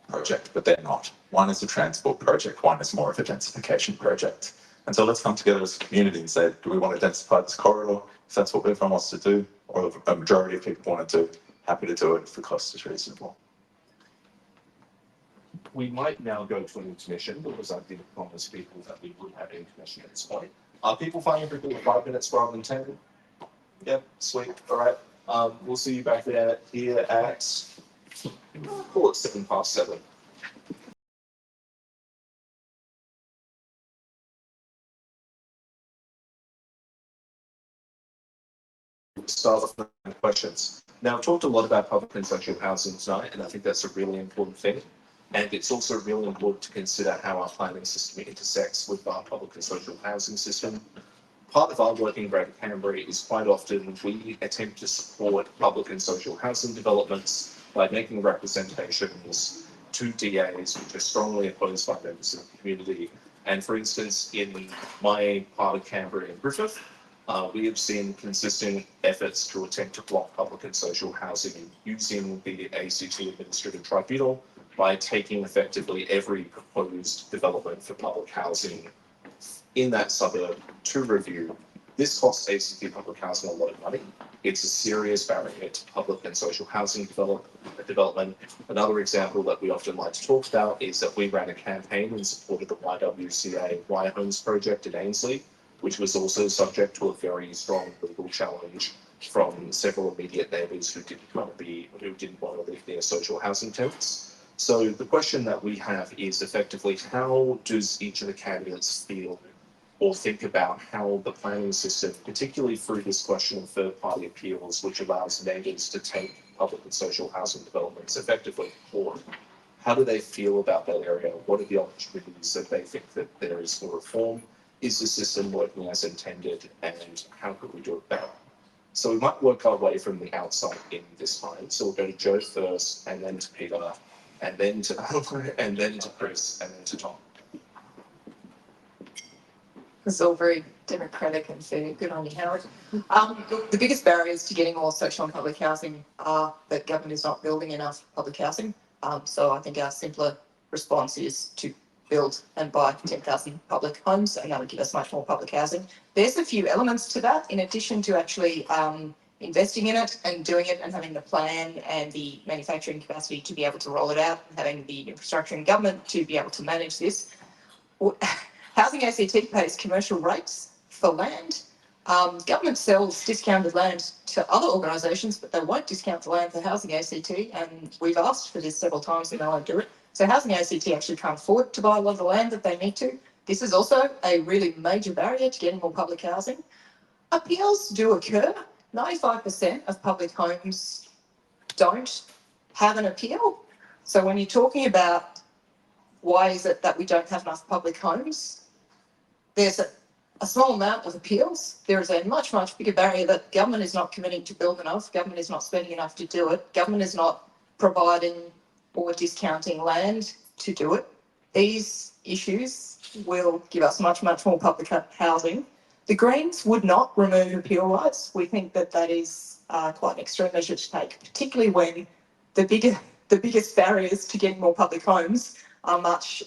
project, but they're not. One is a transport project, one is more of a densification project. And so let's come together as a community and say, do we want to densify this corridor? If that's what everyone wants to do, or a majority of people want to do, happy to do it if the cost is reasonable. We might now go to an intermission because I did promise people that we would have an intermission at this point. Are people finding it doing 5 minutes rather than 10? Yep, sweet. All right. We'll see you back there here at, call it 7:07. start off with questions. Now, I've talked a lot about public and social housing tonight, and I think that's a really important thing. And it's also really important to consider how our planning system intersects with our public and social housing system. Part of our work in Greater Canberra is quite often we attempt to support public and social housing developments by making representations to DAs which are strongly opposed by members of the community. And for instance, in my part of Canberra in Griffith, we have seen consistent efforts to attempt to block public and social housing using the ACT Administrative Tribunal by taking effectively every proposed development for public housing in that suburb to review. This costs ACT public housing a lot of money. It's a serious barrier to public and social housing development. Another example that we often like to talk about is that we ran a campaign in support of the YWCA Y Homes project in Ainslie, which was also subject to a very strong legal challenge from several immediate neighbours who didn't want to live near social housing tenants. So the question that we have is effectively, how does each of the candidates feel or think about how the planning system, particularly through this question of third-party appeals, which allows neighbours to take public and social housing developments effectively to court, how do they feel about that area? What are the opportunities that they think that there is for reform? Is the system working as intended, and how could we do it better? So we might work our way from the outside in this time. So we'll go to Joe first, and then to Peter, and then to and then to Chris, and then to Tom. This is all very democratic and fair. Good on you, Howard. The biggest barriers to getting more social and public housing are that government is not building enough public housing. So I think our simpler response is to build and buy 10,000 public homes, and that would give us much more public housing. There's a few elements to that, in addition to actually investing in it and doing it and having the plan and the manufacturing capacity to be able to roll it out, and having the infrastructure and government to be able to manage this. Housing ACT pays commercial rates for land. Government sells discounted land to other organisations, but they won't discount the land for Housing ACT, and we've asked for this several times and they won't do it. So Housing ACT actually can't afford to buy a lot of the land that they need to. This is also a really major barrier to getting more public housing. Appeals do occur. 95% of public homes don't have an appeal. So when you're talking about why is it that we don't have enough public homes, there's a small amount of appeals. There is a much, much bigger barrier that government is not committing to build enough. Government is not spending enough to do it. Government is not providing or discounting land to do it. These issues will give us much, much more public housing. The Greens would not remove appeal rights. We think that that is quite an extreme measure to take, particularly when the biggest barriers to getting more public homes are not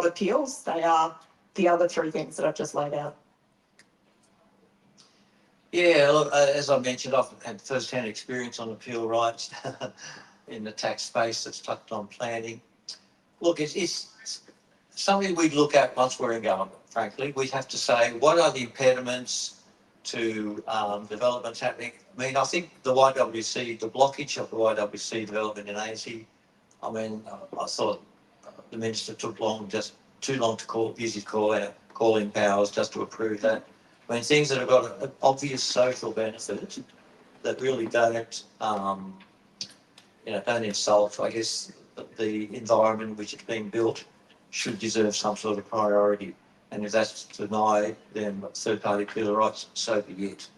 appeals. They are the other three things that I've just laid out. Yeah, look, as I mentioned, I've had first-hand experience on appeal rights in the tax space that's touched on planning. Look, it's something we look at once we're in government, frankly. We have to say, what are the impediments to developments happening? I mean, I think the YWC, the blockage of the YWC development in Ainslie, I mean, I thought the minister took too long to use his calling powers just to approve that. I mean, things that have got an obvious social benefit that really don't insult, I guess, the environment in which it's being built should deserve some sort of priority. And if that's denied, then third-party appeal rights, so be it.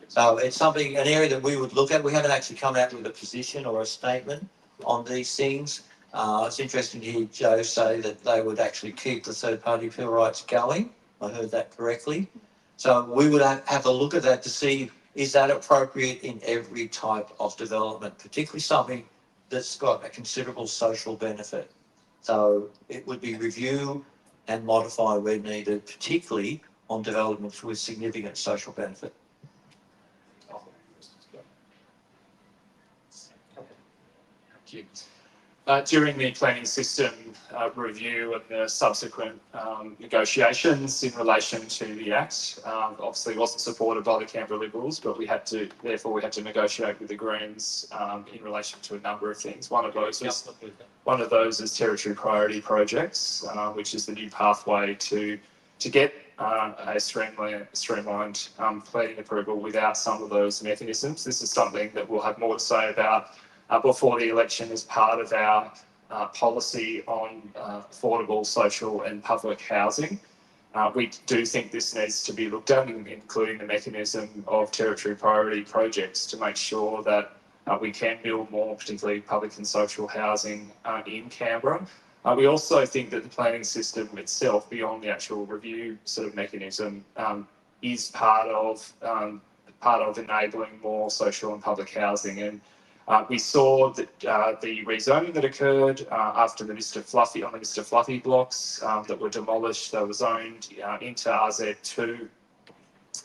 So it's an area that we would look at. We haven't actually come out with a position or a statement on these things. It's interesting to hear Joe say that they would actually keep the third-party appeal rights going. I heard that correctly. So we would have a look at that to see, is that appropriate in every type of development, particularly something that's got a considerable social benefit. So it would be review and modify where needed, particularly on developments with significant social benefit. Thank you. During the planning system review and the subsequent negotiations in relation to the Act, obviously wasn't supported by the Canberra Liberals, but we had to negotiate with the Greens in relation to a number of things. One of those is territory priority projects, which is the new pathway to get a streamlined planning approval without some of those mechanisms. This is something that we'll have more to say about before the election as part of our policy on affordable social and public housing. We do think this needs to be looked at, including the mechanism of territory priority projects to make sure that we can build more, particularly public and social housing in Canberra. We also think that the planning system itself, beyond the actual review sort of mechanism, is part of enabling more social and public housing. And we saw that the rezoning that occurred after the Mr. Fluffy blocks that were demolished, they were zoned into RZ2,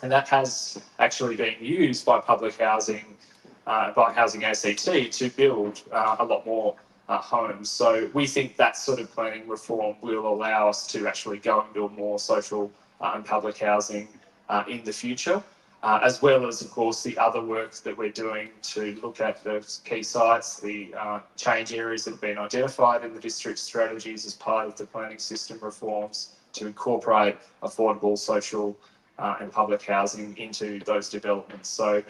and that has actually been used by public housing, by Housing ACT to build a lot more homes. So we think that sort of planning reform will allow us to actually go and build more social and public housing in the future. As well as, of course, the other work that we're doing to look at the key sites, the change areas that have been identified in the district strategies as part of the planning system reforms to incorporate affordable social and public housing into those developments. So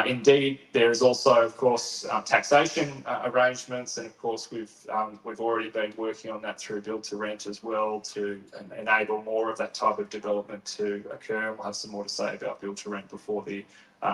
indeed, there is also, of course, taxation arrangements, and of course we've already been working on that through build to rent as well to enable more of that type of development to occur. We'll have some more to say about build to rent before the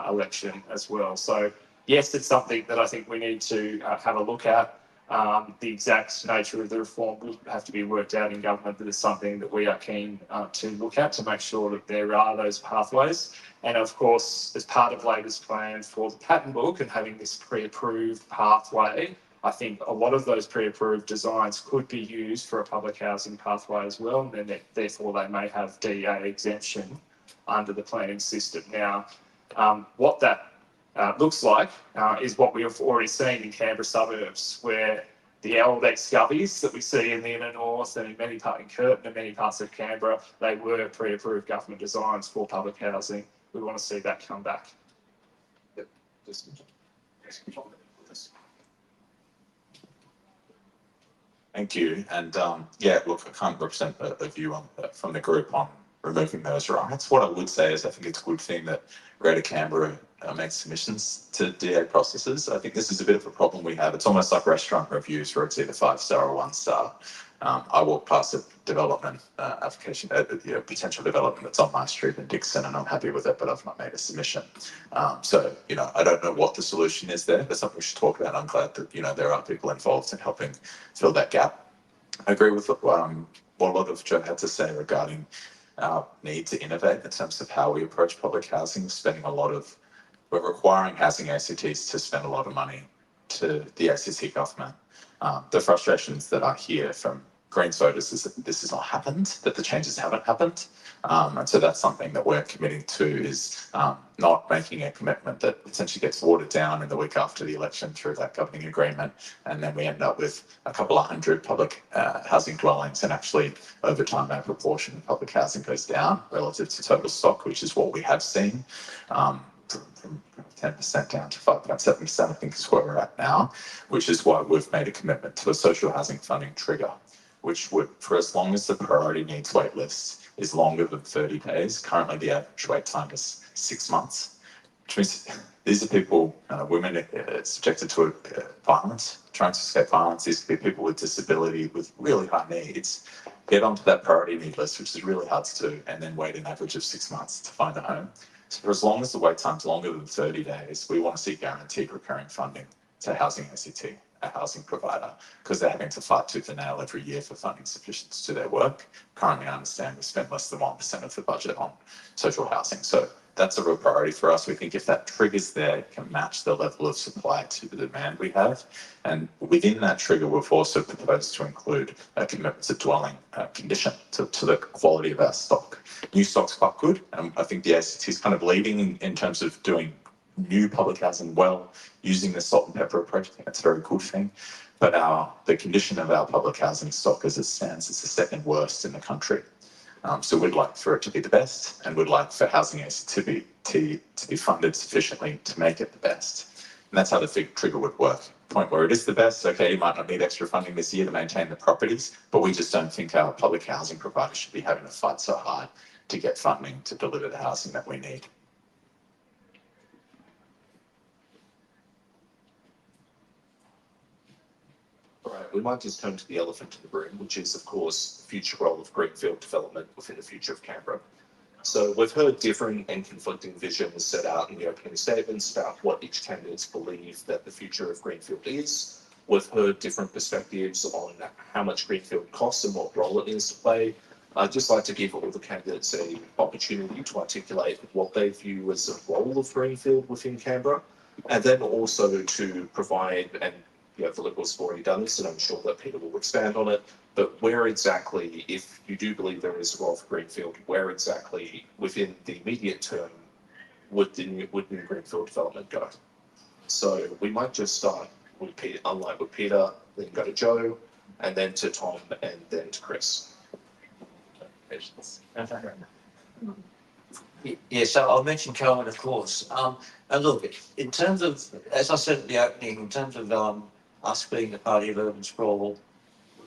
election as well. So yes, it's something that I think we need to have a look at. The exact nature of the reform will have to be worked out in government, but it's something that we are keen to look at to make sure that there are those pathways. And of course, as part of Labor's plan for the pattern book and having this pre-approved pathway, I think a lot of those pre-approved designs could be used for a public housing pathway as well, and then therefore they may have DA exemption under the planning system. Now, what that looks like is what we have already seen in Canberra suburbs, where the old ex-gubbies that we see in the inner north and in many parts in Curtin and many parts of Canberra, they were pre-approved government designs for public housing. We want to see that come back. Yep. Thank you. And yeah, look, I can't represent a view on from the group on removing those rights. What I would say is I think it's a good thing that Greater Canberra makes submissions to DA processes. I think this is a bit of a problem we have. It's almost like restaurant reviews where it's either 5-star or 1-star. I walk past a development application, potential development that's on my street in Dixon, and I'm happy with it, but I've not made a submission. So, I don't know what the solution is there. That's something we should talk about. I'm glad that, there are people involved in helping fill that gap. I agree with what a lot of Joe had to say regarding our need to innovate in terms of how we approach public housing, we're requiring housing ACTs to spend a lot of money to the ACT government. The frustrations that I hear from Greens voters is that this has not happened, that the changes haven't happened. And so that's something that we're committing to, is not making a commitment that potentially gets watered down in the week after the election through that governing agreement. And then we end up with a couple of hundred public housing dwellings, and actually over time our proportion of public housing goes down relative to total stock, which is what we have seen. From 10% down to 5.7%, I think is where we're at now, which is why we've made a commitment to a social housing funding trigger, which would, for as long as the priority needs wait list is longer than 30 days. Currently, the average wait time is 6 months, which means these are people, women subjected to violence, trying to escape violence. These could be people with disability, with really high needs, get onto that priority need list, which is really hard to do, and then wait an average of 6 months to find a home. So for as long as the wait time is longer than 30 days, we want to see guaranteed recurring funding to Housing ACT, a housing provider, because they're having to fight tooth and nail every year for funding sufficient to do their work. Currently, I understand we spend less than 1% of the budget on social housing. So that's a real priority for us. We think if that trigger's there, it can match the level of supply to the demand we have. And within that trigger, we've also proposed to include a commitment to dwelling condition to the quality of our stock. New stock's quite good. I think the ACT is kind of leading in terms of doing new public housing well, using the salt and pepper approach. I think that's a very good thing. But the condition of our public housing stock as it stands is the second worst in the country. So we'd like for it to be the best, and we'd like for Housing ACT to be funded sufficiently to make it the best. And that's how the trigger would work. Point where it is the best, okay, you might not need extra funding this year to maintain the properties, but we just don't think our public housing providers should be having to fight so hard to get funding to deliver the housing that we need. All right, we might just turn to the elephant in the room, which is, of course, the future role of greenfield development within the future of Canberra. So we've heard different and conflicting visions set out in the opening statements about what each candidate believes that the future of greenfield is. We've heard different perspectives on how much greenfield costs and what role it needs to play. I'd just like to give all the candidates an opportunity to articulate what they view as the role of greenfield within Canberra, and then also to provide, and the Liberals have already done this, and I'm sure that Peter will expand on it, but where exactly, if you do believe there is a role for greenfield, where exactly within the immediate term would new greenfield development go? So we might just start with Peter, unlike with Peter, then go to Joe, and then to Tom, and then to Chris. Yeah, so I'll mention Cohen, of course. And look, in terms of, as I said at the opening, in terms of us being the party of urban sprawl,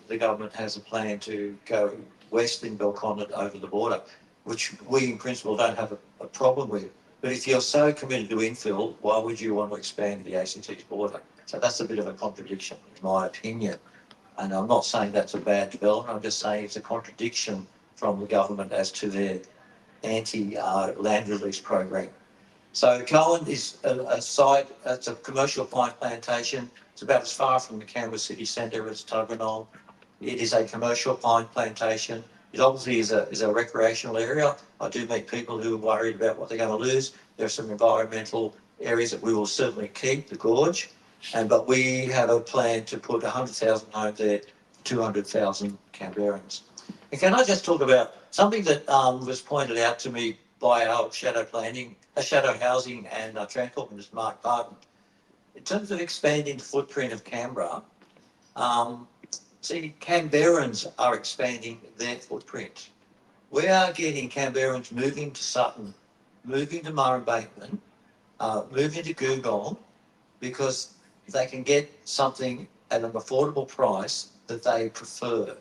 the government has a plan to go west in Belconnen over the border, which we in principle don't have a problem with. But if you're so committed to infill, why would you want to expand the ACT's border? So that's a bit of a contradiction, in my opinion. And I'm not saying that's a bad development, I'm just saying it's a contradiction from the government as to their anti-land release program. So Cohen is a site, it's a commercial pine plantation. It's about as far from the Canberra city centre as Tuggeranong. It is a commercial pine plantation. It obviously is a recreational area. I do meet people who are worried about what they're going to lose. There are some environmental areas that we will certainly keep, the gorge. But we have a plan to put 100,000 homes there, 200,000 Canberrans. And can I just talk about something that was pointed out to me by our shadow housing and transport minister, Mark Barton. In terms of expanding the footprint of Canberra, Canberrans are expanding their footprint. We are getting Canberrans moving to Sutton, moving to Murrumbidgee, moving to Googong, because they can get something at an affordable price that they prefer.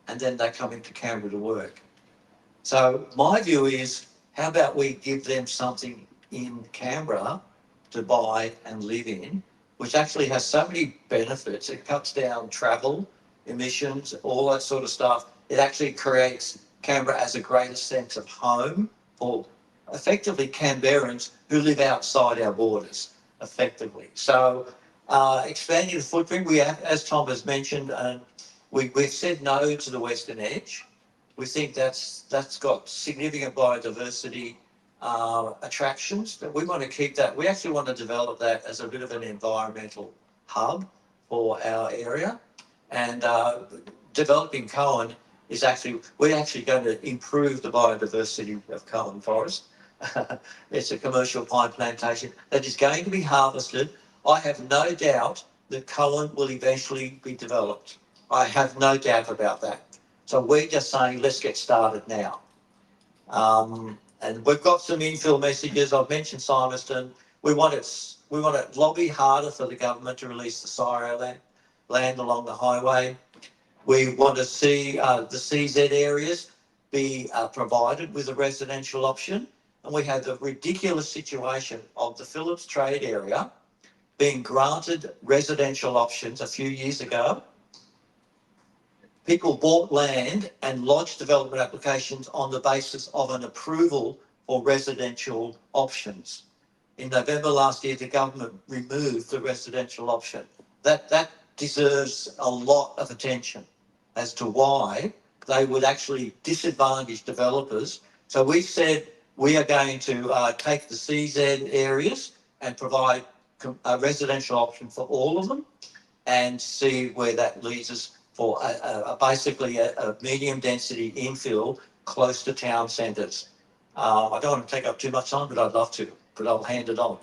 And then they come into Canberra to work. So my view is, how about we give them something in Canberra to buy and live in, which actually has so many benefits. It cuts down travel, emissions, all that sort of stuff. It actually creates Canberra as a greater sense of home for effectively Canberrans who live outside our borders, effectively. So expanding the footprint, we have, as Tom has mentioned, we've said no to the Western Edge. We think that's got significant biodiversity attractions, but we want to keep that. We actually want to develop that as a bit of an environmental hub for our area. And developing Cohen is we're actually going to improve the biodiversity of Cohen Forest. It's a commercial pine plantation that is going to be harvested. I have no doubt that Cohen will eventually be developed. I have no doubt about that. So we're just saying, let's get started now. And we've got some infill messages. I've mentioned Simonston. We want to lobby harder for the government to release the Syro land along the highway. We want to see the CZ areas be provided with a residential option. And we have the ridiculous situation of the Phillips Trade area being granted residential options a few years ago. People bought land and lodged development applications on the basis of an approval for residential options. In November last year, the government removed the residential option. That deserves a lot of attention as to why they would actually disadvantage developers. So we said we are going to take the CZ areas and provide a residential option for all of them and see where that leads us for basically a medium density infill close to town centres. I don't want to take up too much time, but I'd love to, but I'll hand it on.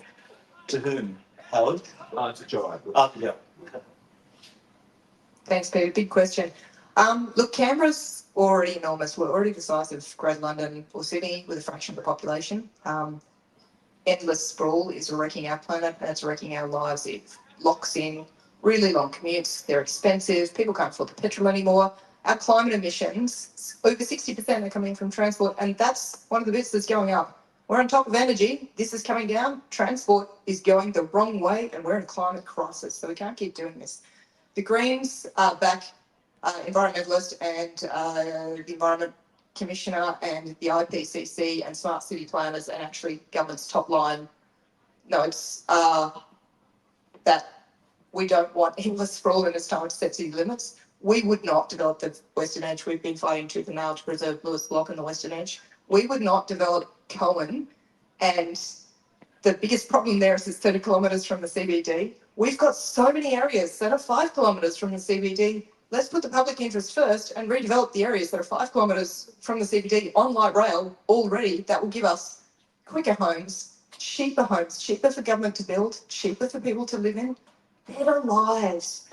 To whom? Howard? To Joe. Yeah. Thanks, Peter. Big question. Look, Canberra's already enormous. We're already the size of Greater London or Sydney with a fraction of the population. Endless sprawl is wrecking our planet and it's wrecking our lives. It locks in really long commutes. They're expensive. People can't afford the petrol anymore. our climate emissions, over 60% are coming from transport, and that's one of the bits that's going up. We're on top of energy, this is coming down, transport is going the wrong way, and we're in a climate crisis, so we can't keep doing this. The Greens back environmentalist and the Environment Commissioner and the IPCC and smart city planners, and actually government's top line notes that we don't want endless sprawl and it's time to set city limits. We would not develop the Western Edge. We've been fighting tooth and nail to preserve Lewis Block and the Western Edge. We would not develop Cohen, and the biggest problem there is it's 30 kilometres from the CBD. We've got so many areas that are 5 kilometres from the CBD. Let's put the public interest first and redevelop the areas that are 5 kilometres from the CBD on light rail already. That will give us quicker homes, cheaper for government to build, cheaper for people to live in, better lives,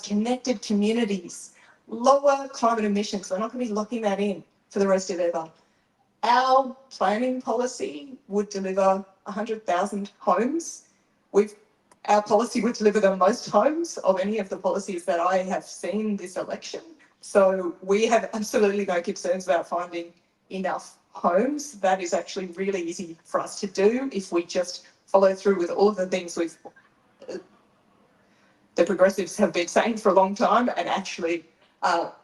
connected communities, lower climate emissions. We're not going to be locking that in for the rest of ever. Our planning policy would deliver 100,000 homes. Our policy would deliver the most homes of any of the policies that I have seen this election. So we have absolutely no concerns about finding enough homes. That is actually really easy for us to do if we just follow through with all of the things the progressives have been saying for a long time, and actually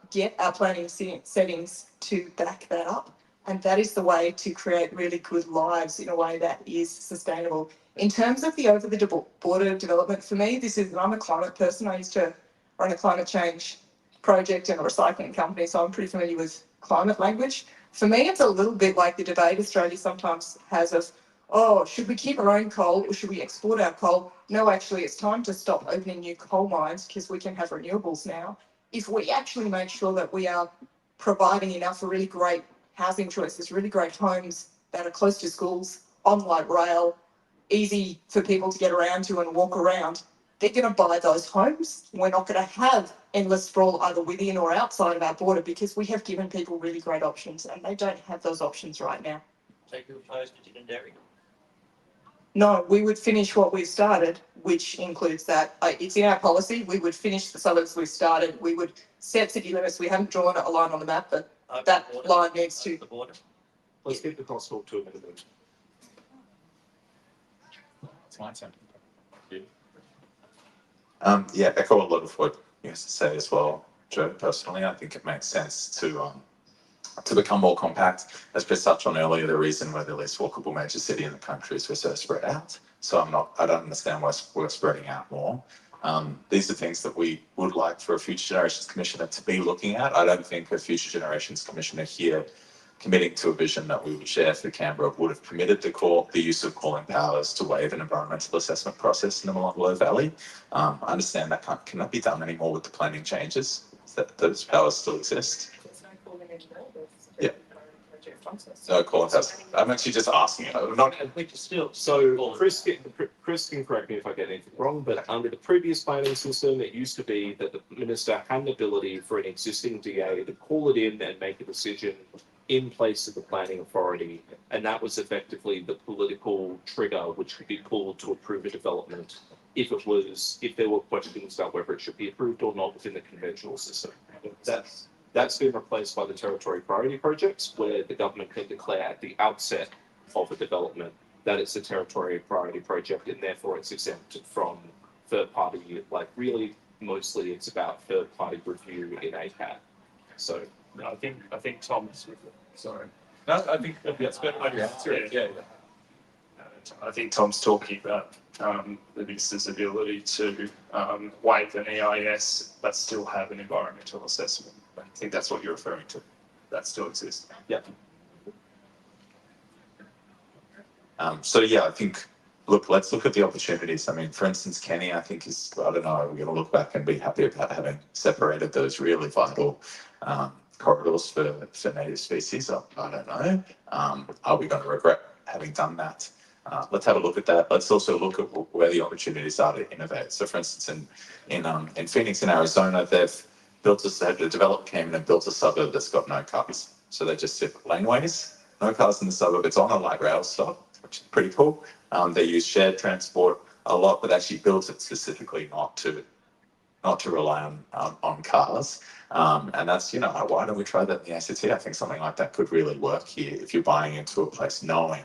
get our planning settings to back that up. And that is the way to create really good lives in a way that is sustainable. In terms of the over-the-border development, for me, I'm a climate person. I used to run a climate change project and a recycling company, so I'm pretty familiar with climate language. For me, it's a little bit like the debate Australia sometimes has of, oh, should we keep our own coal or should we export our coal? No, actually, it's time to stop opening new coal mines because we can have renewables now. If we actually make sure that we are providing enough really great housing choices, really great homes that are close to schools, on light rail, easy for people to get around to and walk around, they're going to buy those homes. We're not going to have endless sprawl either within or outside of our border because we have given people really great options and they don't have those options right now. So you opposed to Ginninderra? No, we would finish what we've started, which includes that. It's in our policy. We would finish the suburbs we've started. We would set city limits. We haven't drawn a line on the map, but that line needs to. The border. Let's keep the crosswalk to a minimum. It's my turn. Yeah, echo a lot of what you used to say as well, Joe. Personally, I think it makes sense to become more compact. As Chris touched on earlier, the reason we're the least walkable major city in the country is we're so spread out. So I don't understand why we're spreading out more. These are things that we would like for a Future Generations Commissioner to be looking at. I don't think a Future Generations Commissioner here committing to a vision that we would share for Canberra would have permitted the use of calling powers to waive an environmental assessment process in the Murrumbidgee Valley. I understand that cannot be done anymore with the planning changes, that those powers still exist. Yeah. No calling powers. I'm actually just asking it. I'm not. So Chris can correct me if I get anything wrong, but under the previous planning system, it used to be that the minister had the ability for an existing DA to call it in and make a decision in place of the planning authority, and that was effectively the political trigger which could be pulled to approve a development if there were questions about whether it should be approved or not within the conventional system. That's been replaced by the territory priority projects, where the government can declare at the outset of a development that it's a territory priority project, and therefore it's exempted from third party. Like really, mostly it's about third party review in ACAT. So. No, I think Tom's. Sorry. No, I think that's good. Yeah. I think Tom's talking about the minister's ability to waive an EIS but still have an environmental assessment. I think that's what you're referring to. That still exists. Yeah. So yeah, I think. Look, let's look at the opportunities. I mean, for instance, Kenny, I think I don't know, we're going to look back and be happy about having separated those really vital corridors for native species. I don't know. Are we going to regret having done that? Let's have a look at that. Let's also look at where the opportunities are to innovate. So, for instance, in Phoenix, in Arizona, they've developed Cain and built a suburb that's got no cars. So they just sit laneways, no cars in the suburb. It's on a light rail stop, which is pretty cool. They use shared transport a lot, but actually built it specifically not to not to rely on cars. And that's, why don't we try that in the ACT? I think something like that could really work here. If you're buying into a place knowing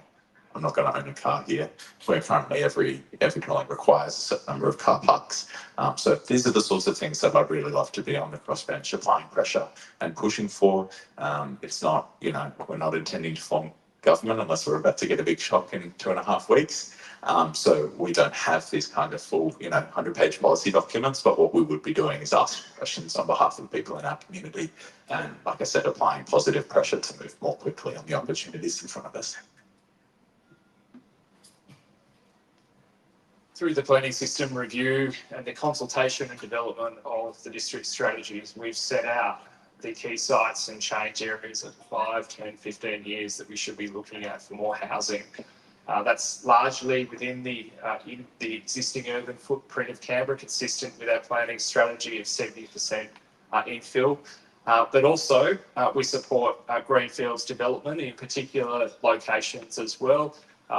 I'm not going to own a car here, where currently every dwelling requires a certain number of car parks. So these are the sorts of things that I'd really love to be on the crossbench, applying pressure and pushing for. It's not, we're not intending to form government unless we're about to get a big shock in 2.5 weeks. So we don't have these kind of full, 100-page policy documents, but what we would be doing is asking questions on behalf of people in our community. And like I said, applying positive pressure to move more quickly on the opportunities in front of us. Through the planning system review and the consultation and development of the district strategies, we've set out the key sites and change areas of 5, 10, 15 years that we should be looking at for more housing. That's largely within the existing urban footprint of Canberra, consistent with our planning strategy of 70% infill. But also we support greenfields development in particular locations as well.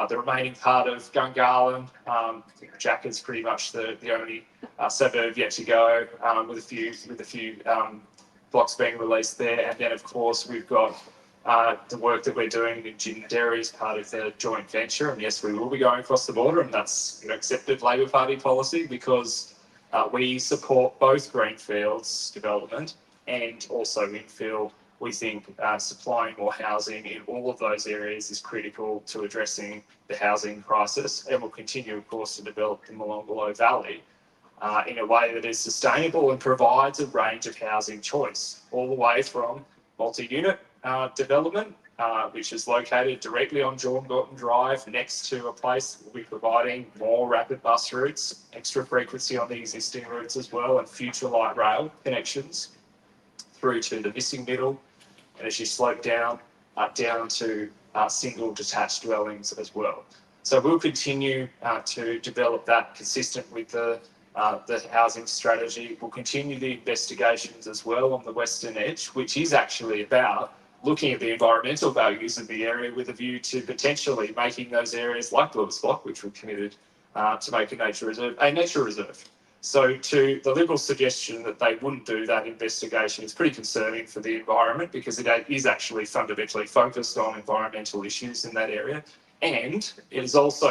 The remaining part of Gungahlin, I think Jack is pretty much the only suburb yet to go, with a few blocks being released there. And then of course we've got the work that we're doing in Ginninderra as part of the joint venture. And yes, we will be going across the border, and that's accepted Labor Party policy, because we support both greenfields development and also infill. We think supplying more housing in all of those areas is critical to addressing the housing crisis, and we'll continue, of course, to develop the Murrumbidgee Valley in a way that is sustainable and provides a range of housing choice, all the way from multi-unit development, which is located directly on Jordan Drive next to a place that will be providing more rapid bus routes, extra frequency on the existing routes as well, and future light rail connections through to the missing middle, and as you slope down to single detached dwellings as well. So we'll continue to develop that consistent with the housing strategy. We'll continue the investigations as well on the western edge, which is actually about looking at the environmental values of the area with a view to potentially making those areas like Lewis Block, which we're committed to make a nature reserve. So to the Liberal suggestion that they wouldn't do that investigation is pretty concerning for the environment, because it is actually fundamentally focused on environmental issues in that area. And it is also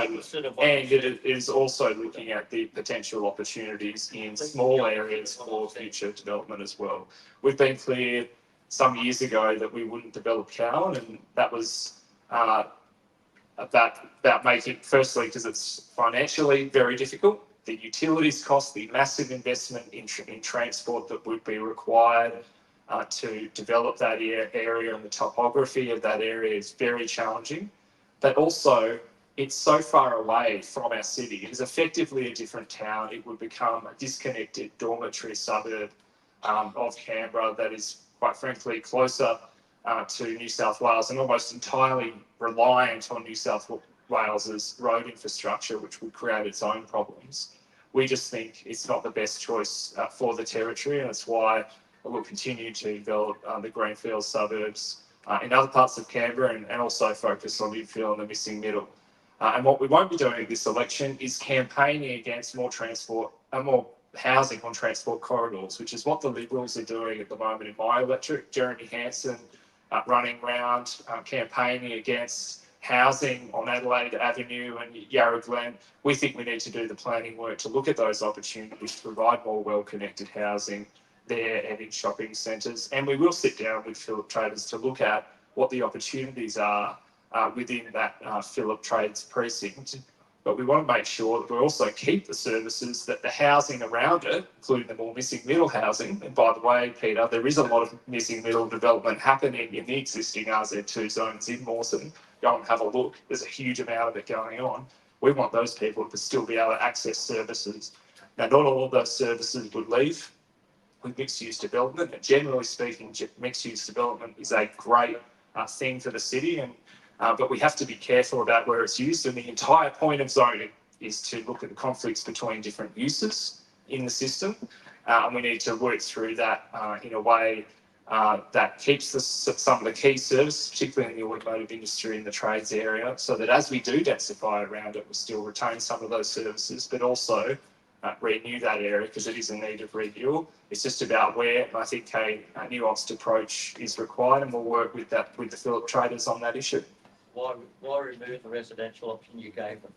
looking at the potential opportunities in small areas for future development as well. We've been clear some years ago that we wouldn't develop Cowan, and that was about making, firstly, because it's financially very difficult. The utilities cost, the massive investment in transport that would be required to develop that area, and the topography of that area is very challenging. But also, it's so far away from our city. It is effectively a different town. It would become a disconnected dormitory suburb of Canberra that is, quite frankly, closer to New South Wales and almost entirely reliant on New South Wales's road infrastructure, which would create its own problems. We just think it's not the best choice for the territory, and that's why we'll continue to develop the greenfield suburbs in other parts of Canberra, and also focus on infill and the missing middle. And what we won't be doing in this election is campaigning against more housing on transport corridors, which is what the Liberals are doing at the moment in my electorate. Jeremy Hanson running around campaigning against housing on Adelaide Avenue and Yarra Glen. We think we need to do the planning work to look at those opportunities to provide more well-connected housing there and in shopping centres. And we will sit down with Phillip Traders to look at what the opportunities are within that Phillip Trades precinct. But we want to make sure that we also keep the services, that the housing around it, including the more missing middle housing. And by the way, Peter, there is a lot of missing middle development happening in the existing RZ2 zones in Mawson. Go and have a look. There's a huge amount of it going on. We want those people to still be able to access services. Now, not all of those services would leave with mixed-use development. And generally speaking, mixed-use development is a great thing for the city, but we have to be careful about where it's used. And the entire point of zoning is to look at the conflicts between different uses in the system. And we need to work through that in a way that keeps some of the key services, particularly in the automotive industry and the trades area, so that as we do densify around it, we still retain some of those services, but also renew that area because it is in need of renewal. It's just about where, and I think a nuanced approach is required, and we'll work with the Phillip traders on that issue. Why remove the residential option you gave them?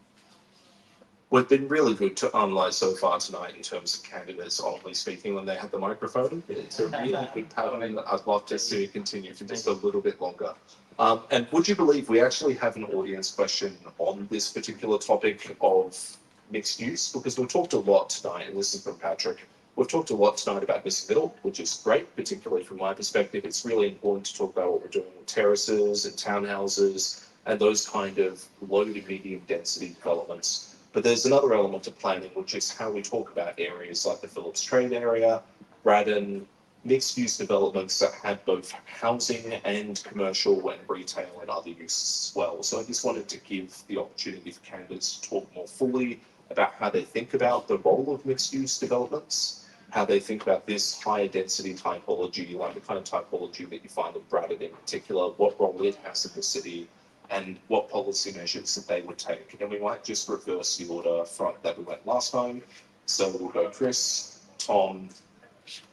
We've been really good to so far tonight in terms of candidates only speaking when they have the microphone. It's a really good pattern that I'd love to see continue for just a little bit longer. And would you believe we actually have an audience question on this particular topic of mixed use? Because we've talked a lot tonight, and this is from Patrick. We've talked a lot tonight about missing middle, which is great, particularly from my perspective. It's really important to talk about what we're doing with terraces and townhouses and those kind of low to medium density developments. But there's another element of planning, which is how we talk about areas like the Phillips Trade area, Braddon, mixed-use developments that have both housing and commercial and retail and other uses as well. So I just wanted to give the opportunity for candidates to talk more fully about how they think about the role of mixed-use developments, how they think about this higher density typology, like the kind of typology that you find in Braddon in particular, what role it has in the city, and what policy measures that they would take. And we might just reverse the order from that we went last time. So we'll go Chris, Tom,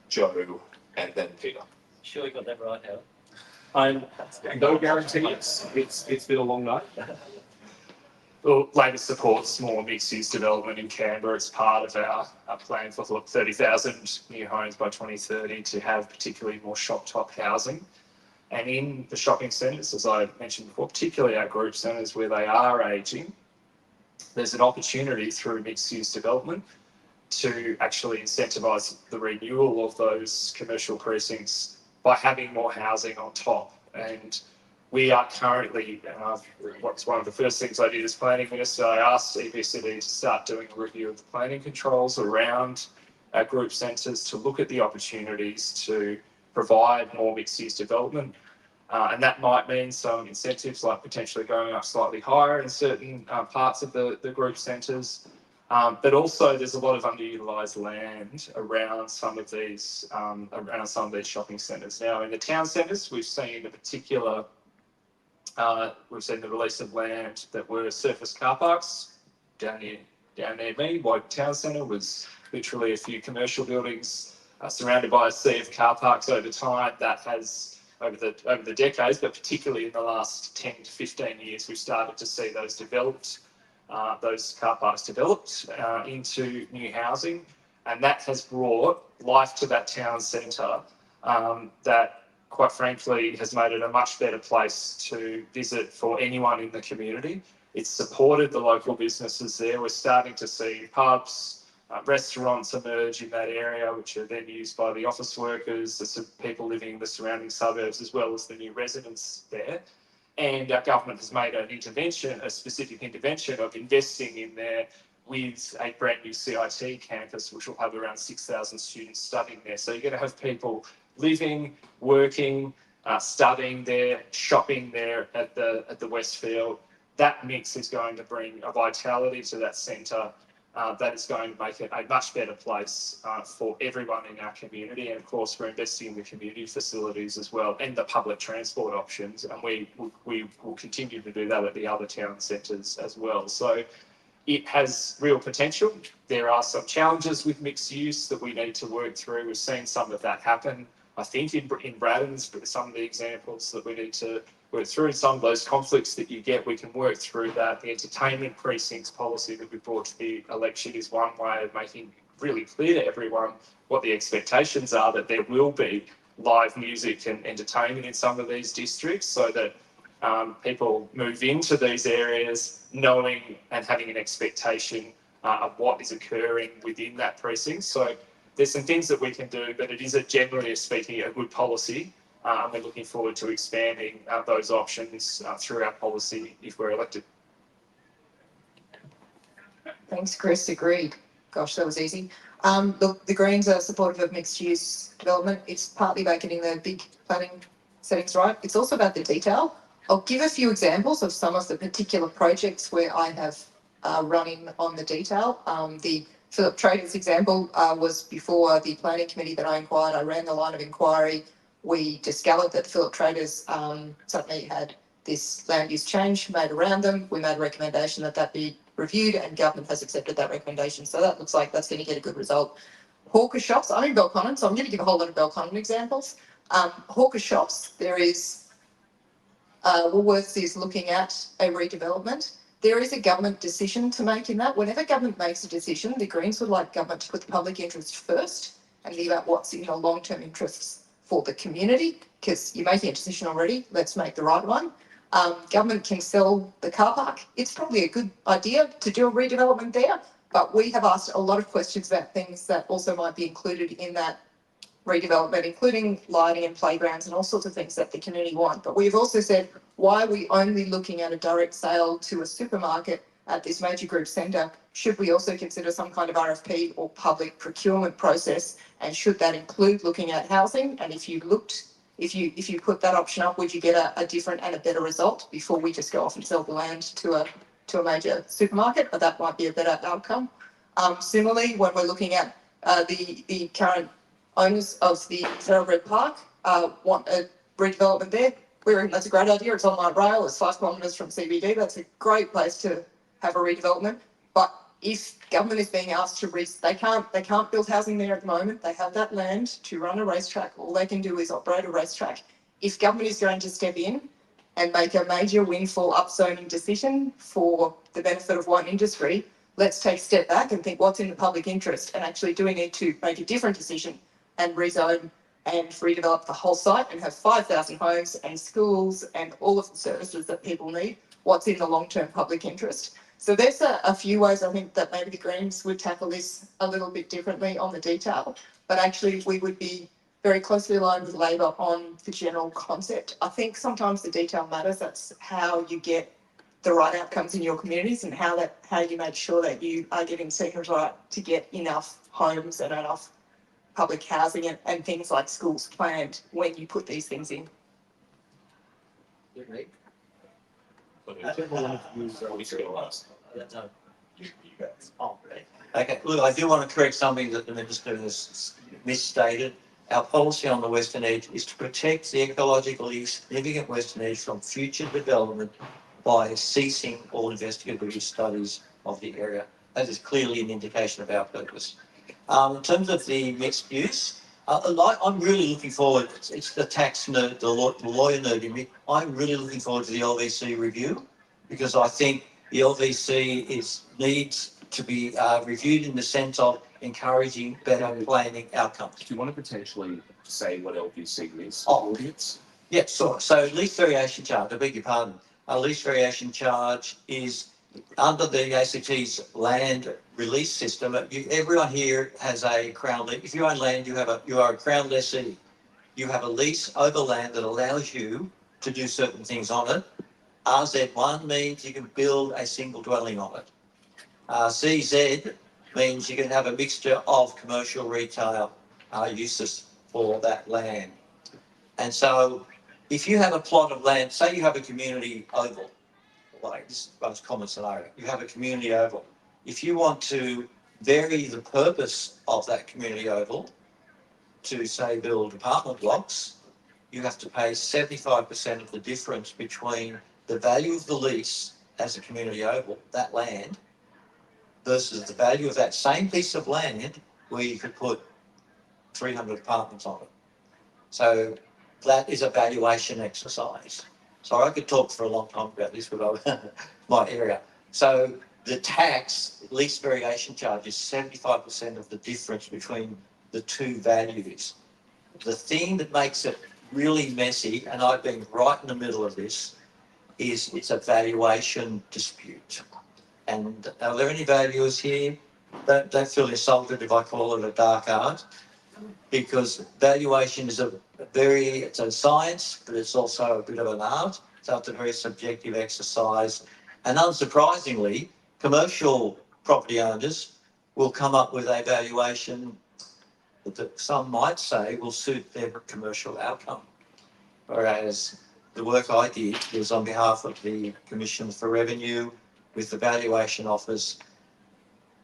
Joe, and then Peter. Sure you got that right, Howard? I'm no guarantees. It's been a long night. Well, Labor supports more mixed-use development in Canberra. It's part of our plan for 30,000 new homes by 2030 to have particularly more shop-top housing. And in the shopping centres, as I mentioned before, particularly our group centres where they are ageing, there's an opportunity through mixed-use development to actually incentivise the renewal of those commercial precincts by having more housing on top. And we are currently, what's one of the first things I did as planning minister, I asked EBCD to start doing a review of the planning controls around our group centres to look at the opportunities to provide more mixed-use development. And that might mean some incentives like potentially going up slightly higher in certain parts of the group centres. But also there's a lot of underutilised land around some of these shopping centres. Now in the town centres, we've seen the release of land that were surface car parks down near me. White Town Centre was literally a few commercial buildings surrounded by a sea of car parks over time. That has over the decades, but particularly in the last 10 to 15 years, we've started to see those those car parks developed into new housing, and that has brought life to that town centre that quite frankly has made it a much better place to visit for anyone in the community. It's supported the local businesses there. We're starting to see pubs, restaurants emerge in that area, which are then used by the office workers, the people living in the surrounding suburbs, as well as the new residents there. And our government has made an intervention, a specific intervention of investing in there with a brand new CIT campus, which will have around 6,000 students studying there. So you're going to have people living, working, studying there, shopping there at the Westfield. That mix is going to bring a vitality to that centre that is going to make it a much better place for everyone in our community. And of course, we're investing in the community facilities as well and the public transport options. And we will continue to do that at the other town centres as well. So it has real potential. There are some challenges with mixed use that we need to work through. We've seen some of that happen, I think, in Braddon's, but some of the examples that we need to work through, some of those conflicts that you get, we can work through that. The entertainment precincts policy that we brought to the election is one way of making really clear to everyone what the expectations are, that there will be live music and entertainment in some of these districts, so that people move into these areas knowing and having an expectation of what is occurring within that precinct. So there's some things that we can do, but it is generally speaking a good policy. And we're looking forward to expanding those options through our policy if we're elected. Thanks, Chris. Agreed. Gosh, that was easy. Look, the Greens are supportive of mixed-use development. It's partly about getting the big planning settings right. It's also about the detail. I'll give a few examples of some of the particular projects where I have run on the detail. The Phillip Traders example was before the planning committee that I inquired. I ran the line of inquiry. We discovered that the Phillip Traders suddenly had this land use change made around them. We made a recommendation that be reviewed, and government has accepted that recommendation. So that looks like that's going to get a good result. Hawker shops, I'm in Belconnen, so I'm going to give a whole lot of Belconnen examples. Hawker shops, there is, Woolworths is looking at a redevelopment. There is a government decision to make in that. Whenever government makes a decision, the Greens would like government to put the public interest first and leave out what's in the long-term interests for the community, because you're making a decision already, let's make the right one. Government can sell the car park. It's probably a good idea to do a redevelopment there, but we have asked a lot of questions about things that also might be included in that redevelopment, including lighting and playgrounds and all sorts of things that the community want. But we've also said, why are we only looking at a direct sale to a supermarket at this major group centre? Should we also consider some kind of RFP or public procurement process? And should that include looking at housing? And if you put that option up, would you get a different and a better result before we just go off and sell the land to a major supermarket? But that might be a better outcome. Similarly, when we're looking at the current owners of the Thoroughbred Park want a redevelopment there, that's a great idea. It's on light rail. It's 5 kilometres from CBD. That's a great place to have a redevelopment. But if government is being asked to they can't build housing there at the moment. They have that land to run a racetrack. All they can do is operate a racetrack. If government is going to step in and make a major windfall upzoning decision for the benefit of one industry, let's take a step back and think what's in the public interest, and actually do we need to make a different decision and rezone and redevelop the whole site and have 5,000 homes and schools and all of the services that people need? What's in the long-term public interest? So there's a few ways I think that maybe the Greens would tackle this a little bit differently on the detail, but actually we would be very closely aligned with Labor on the general concept. I think sometimes the detail matters. That's how you get the right outcomes in your communities, and how you make sure that you are getting sectors right to get enough homes and enough public housing and things like schools planned when you put these things in. Okay, look, I do want to correct something that the Minister has misstated. Our policy on the Western Edge is to protect the ecologically significant Western Edge from future development by ceasing all investigative studies of the area. That is clearly an indication of our purpose. In terms of the mixed use, I'm really looking forward, it's the tax nerd, the lawyer nerd in me, I'm really looking forward to the LVC review, because I think the LVC needs to be reviewed in the sense of encouraging better planning outcomes. Do you want to potentially say what LVC is? Audience? Yeah, so lease variation charge, I beg your pardon. A lease variation charge is under the ACT's land release system. Everyone here has a Crown lease. If you own land, you are a Crown lessee. You have a lease over land that allows you to do certain things on it. RZ1 means you can build a single dwelling on it. CZ means you can have a mixture of commercial, retail uses for that land. And so if you have a plot of land, say you have a community oval, like this is the most common scenario, you have a community oval. If you want to vary the purpose of that community oval to, say, build apartment blocks, you have to pay 75% of the difference between the value of the lease as a community oval, that land, versus the value of that same piece of land where you could put 300 apartments on it. So that is a valuation exercise. So I could talk for a long time about this, but my area. So the tax, lease variation charge, is 75% of the difference between the two values. The thing that makes it really messy, and I've been right in the middle of this, is it's a valuation dispute. And are there any valuers here? Don't feel insulted if I call it a dark art, because valuation is it's a science, but it's also a bit of an art. So it's a very subjective exercise. And unsurprisingly, commercial property owners will come up with a valuation that some might say will suit their commercial outcome. Whereas the work I did was on behalf of the Commission for Revenue with the valuation office,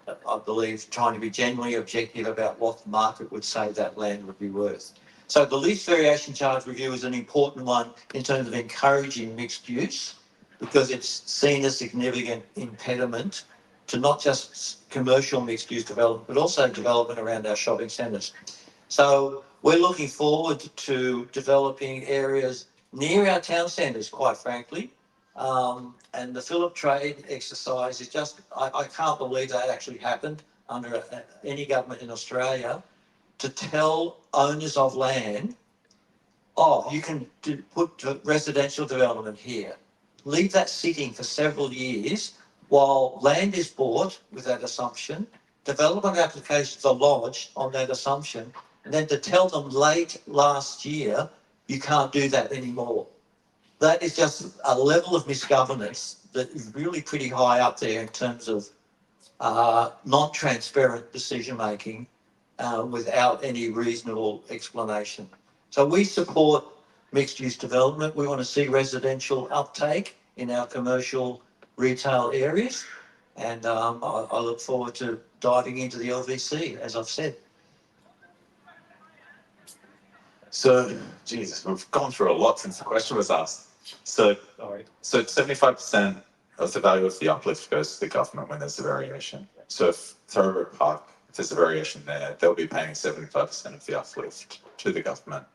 I believe, trying to be genuinely objective about what the market would say that land would be worth. So the lease variation charge review is an important one in terms of encouraging mixed use, because it's seen as a significant impediment to not just commercial mixed-use development, but also development around our shopping centres. So we're looking forward to developing areas near our town centres, quite frankly. And the Phillip Trade exercise is just, I can't believe that actually happened under any government in Australia, to tell owners of land, oh, you can put residential development here. Leave that sitting for several years while land is bought with that assumption, development applications are lodged on that assumption, and then to tell them late last year, you can't do that anymore. That is just a level of misgovernance that is really pretty high up there in terms of non-transparent decision-making without any reasonable explanation. So we support mixed-use development. We want to see residential uptake in our commercial retail areas. And I look forward to diving into the LVC, as I've said. So, Jesus, we've gone through a lot since the question was asked. So 75% of the value of the uplift goes to the government when there's a variation. So if Thoroughbred Park, if there's a variation there, they'll be paying 75% of the uplift to the government.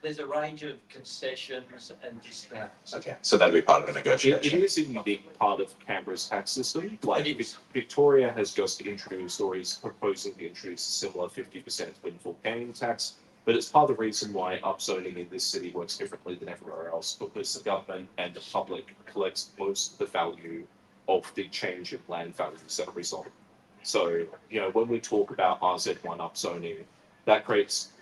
There's a range of concessions and discounts. Okay, so that'll be part of the It negotiation. is a unique part of Canberra's tax system. Like Victoria has just introduced, or is proposing to introduce, a similar 50% windfall gain tax. But it's part of the reason why upzoning in this city works differently than everywhere else, because the government and the public collects most of the value of the change in land values that result. So, when we talk about RZ1 upzoning, that creates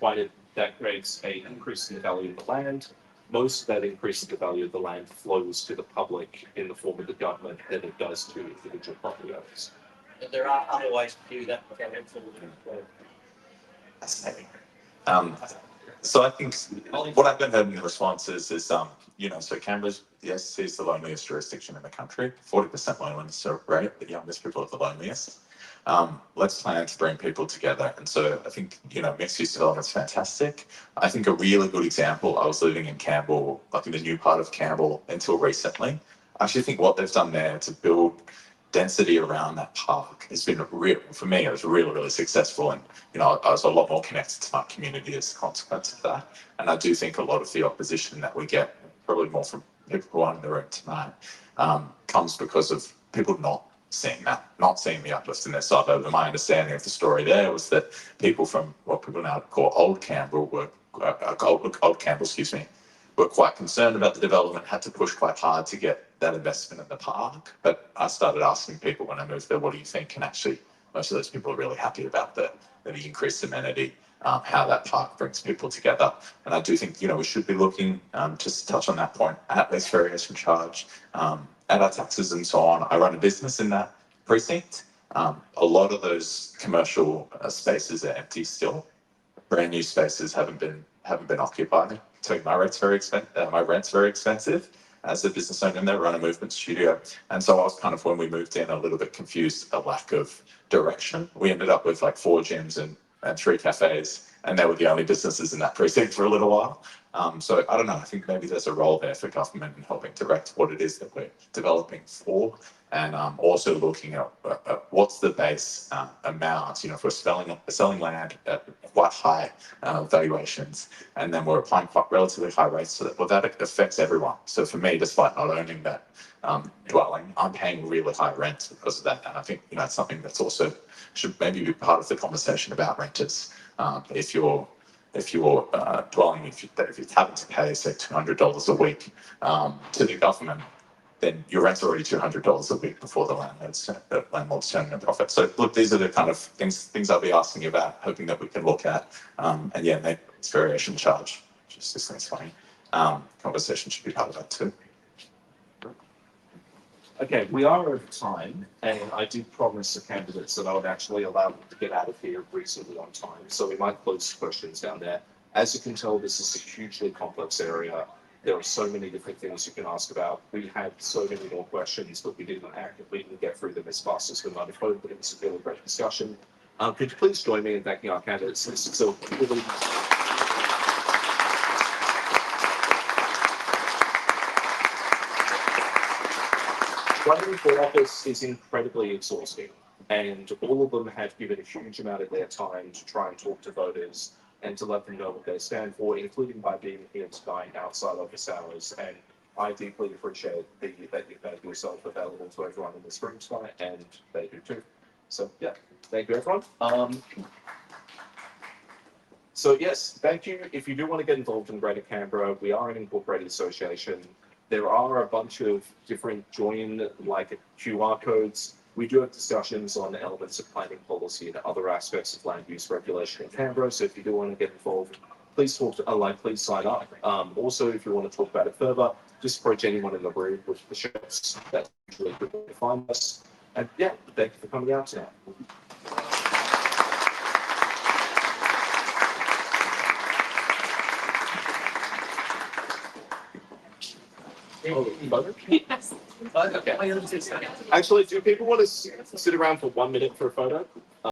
an increase in the value of the land. Most of that increase in the value of the land flows to the public in the form of the government than it does to individual property owners. But there are other ways to do that. Fascinating. So I think what I've been heard in the responses is, so Canberra's, yes, is the loneliest jurisdiction in the country, 40% loneliness rate, the youngest people are the loneliest. Let's plan to bring people together. And so I think, mixed use development is fantastic. I think a really good example, I was living in Campbell, like in the new part of Campbell until recently. I actually think what they've done there to build density around that park has been for me, it was really, really successful. And, I was a lot more connected to my community as a consequence of that. And I do think a lot of the opposition that we get, probably more from people who are in the room tonight, comes because of people not seeing the uplift in their suburb. And my understanding of the story there was that people from what people now call Old Campbell were quite concerned about the development, had to push quite hard to get that investment in the park. But I started asking people when I moved there, what do you think? And actually, most of those people are really happy about the increased amenity, how that park brings people together. And I do think, we should be looking, just to touch on that point, at this variation charge, at our taxes and so on. I run a business in that precinct. A lot of those commercial spaces are empty still. Brand new spaces haven't been occupied. So my rent's very expensive. As a business owner in there, run a movement studio. And so I was kind of, when we moved in, a little bit confused, a lack of direction. We ended up with like 4 gyms and 3 cafes, and they were the only businesses in that precinct for a little while. So I don't know, I think maybe there's a role there for government in helping direct what it is that we're developing for, and also looking at what's the base amount. If we're selling land at quite high valuations, and then we're applying quite relatively high rates, so that affects everyone. So for me, despite not owning that dwelling, I'm paying really high rent because of that. And I think that's something that's also should maybe be part of the conversation about renters. If you're dwelling, if you're having to pay, say, $200 a week to the government, then your rent's already $200 a week before the landlord's turning a profit. So look, these are the kind of things I'll be asking about, hoping that we can look at. And yeah, maybe it's variation charge, just this thing's funny. Conversation should be part of that too. Okay, we are over time, and I did promise the candidates that I would actually allow them to get out of here reasonably on time, so we might close questions down there. As you can tell, this is a hugely complex area. There are so many different things you can ask about. We had so many more questions, but we didn't get through them as fast as we might have hoped, but it was a really great discussion. Could you please join me in thanking our candidates? This is a really running for office is incredibly exhausting, and all of them have given a huge amount of their time to try and talk to voters and to let them know what they stand for, including by being here tonight outside office hours. And I deeply appreciate that you've made yourself available to everyone in this room tonight, and they do too. So yeah, thank you everyone. So yes, thank you. If you do want to get involved in Greater Canberra, we are an incorporated association. There are a bunch of different join like QR codes. We do have discussions on elements of planning policy and other aspects of land use regulation in Canberra. So if you do want to get involved, please talk to please sign up. Also, if you want to talk about it further, just approach anyone in the room with the shirts. That's usually a good way to find us. And yeah, thank you for coming out tonight. Yes. Okay. Actually, do people want to sit around for 1 minute for a photo?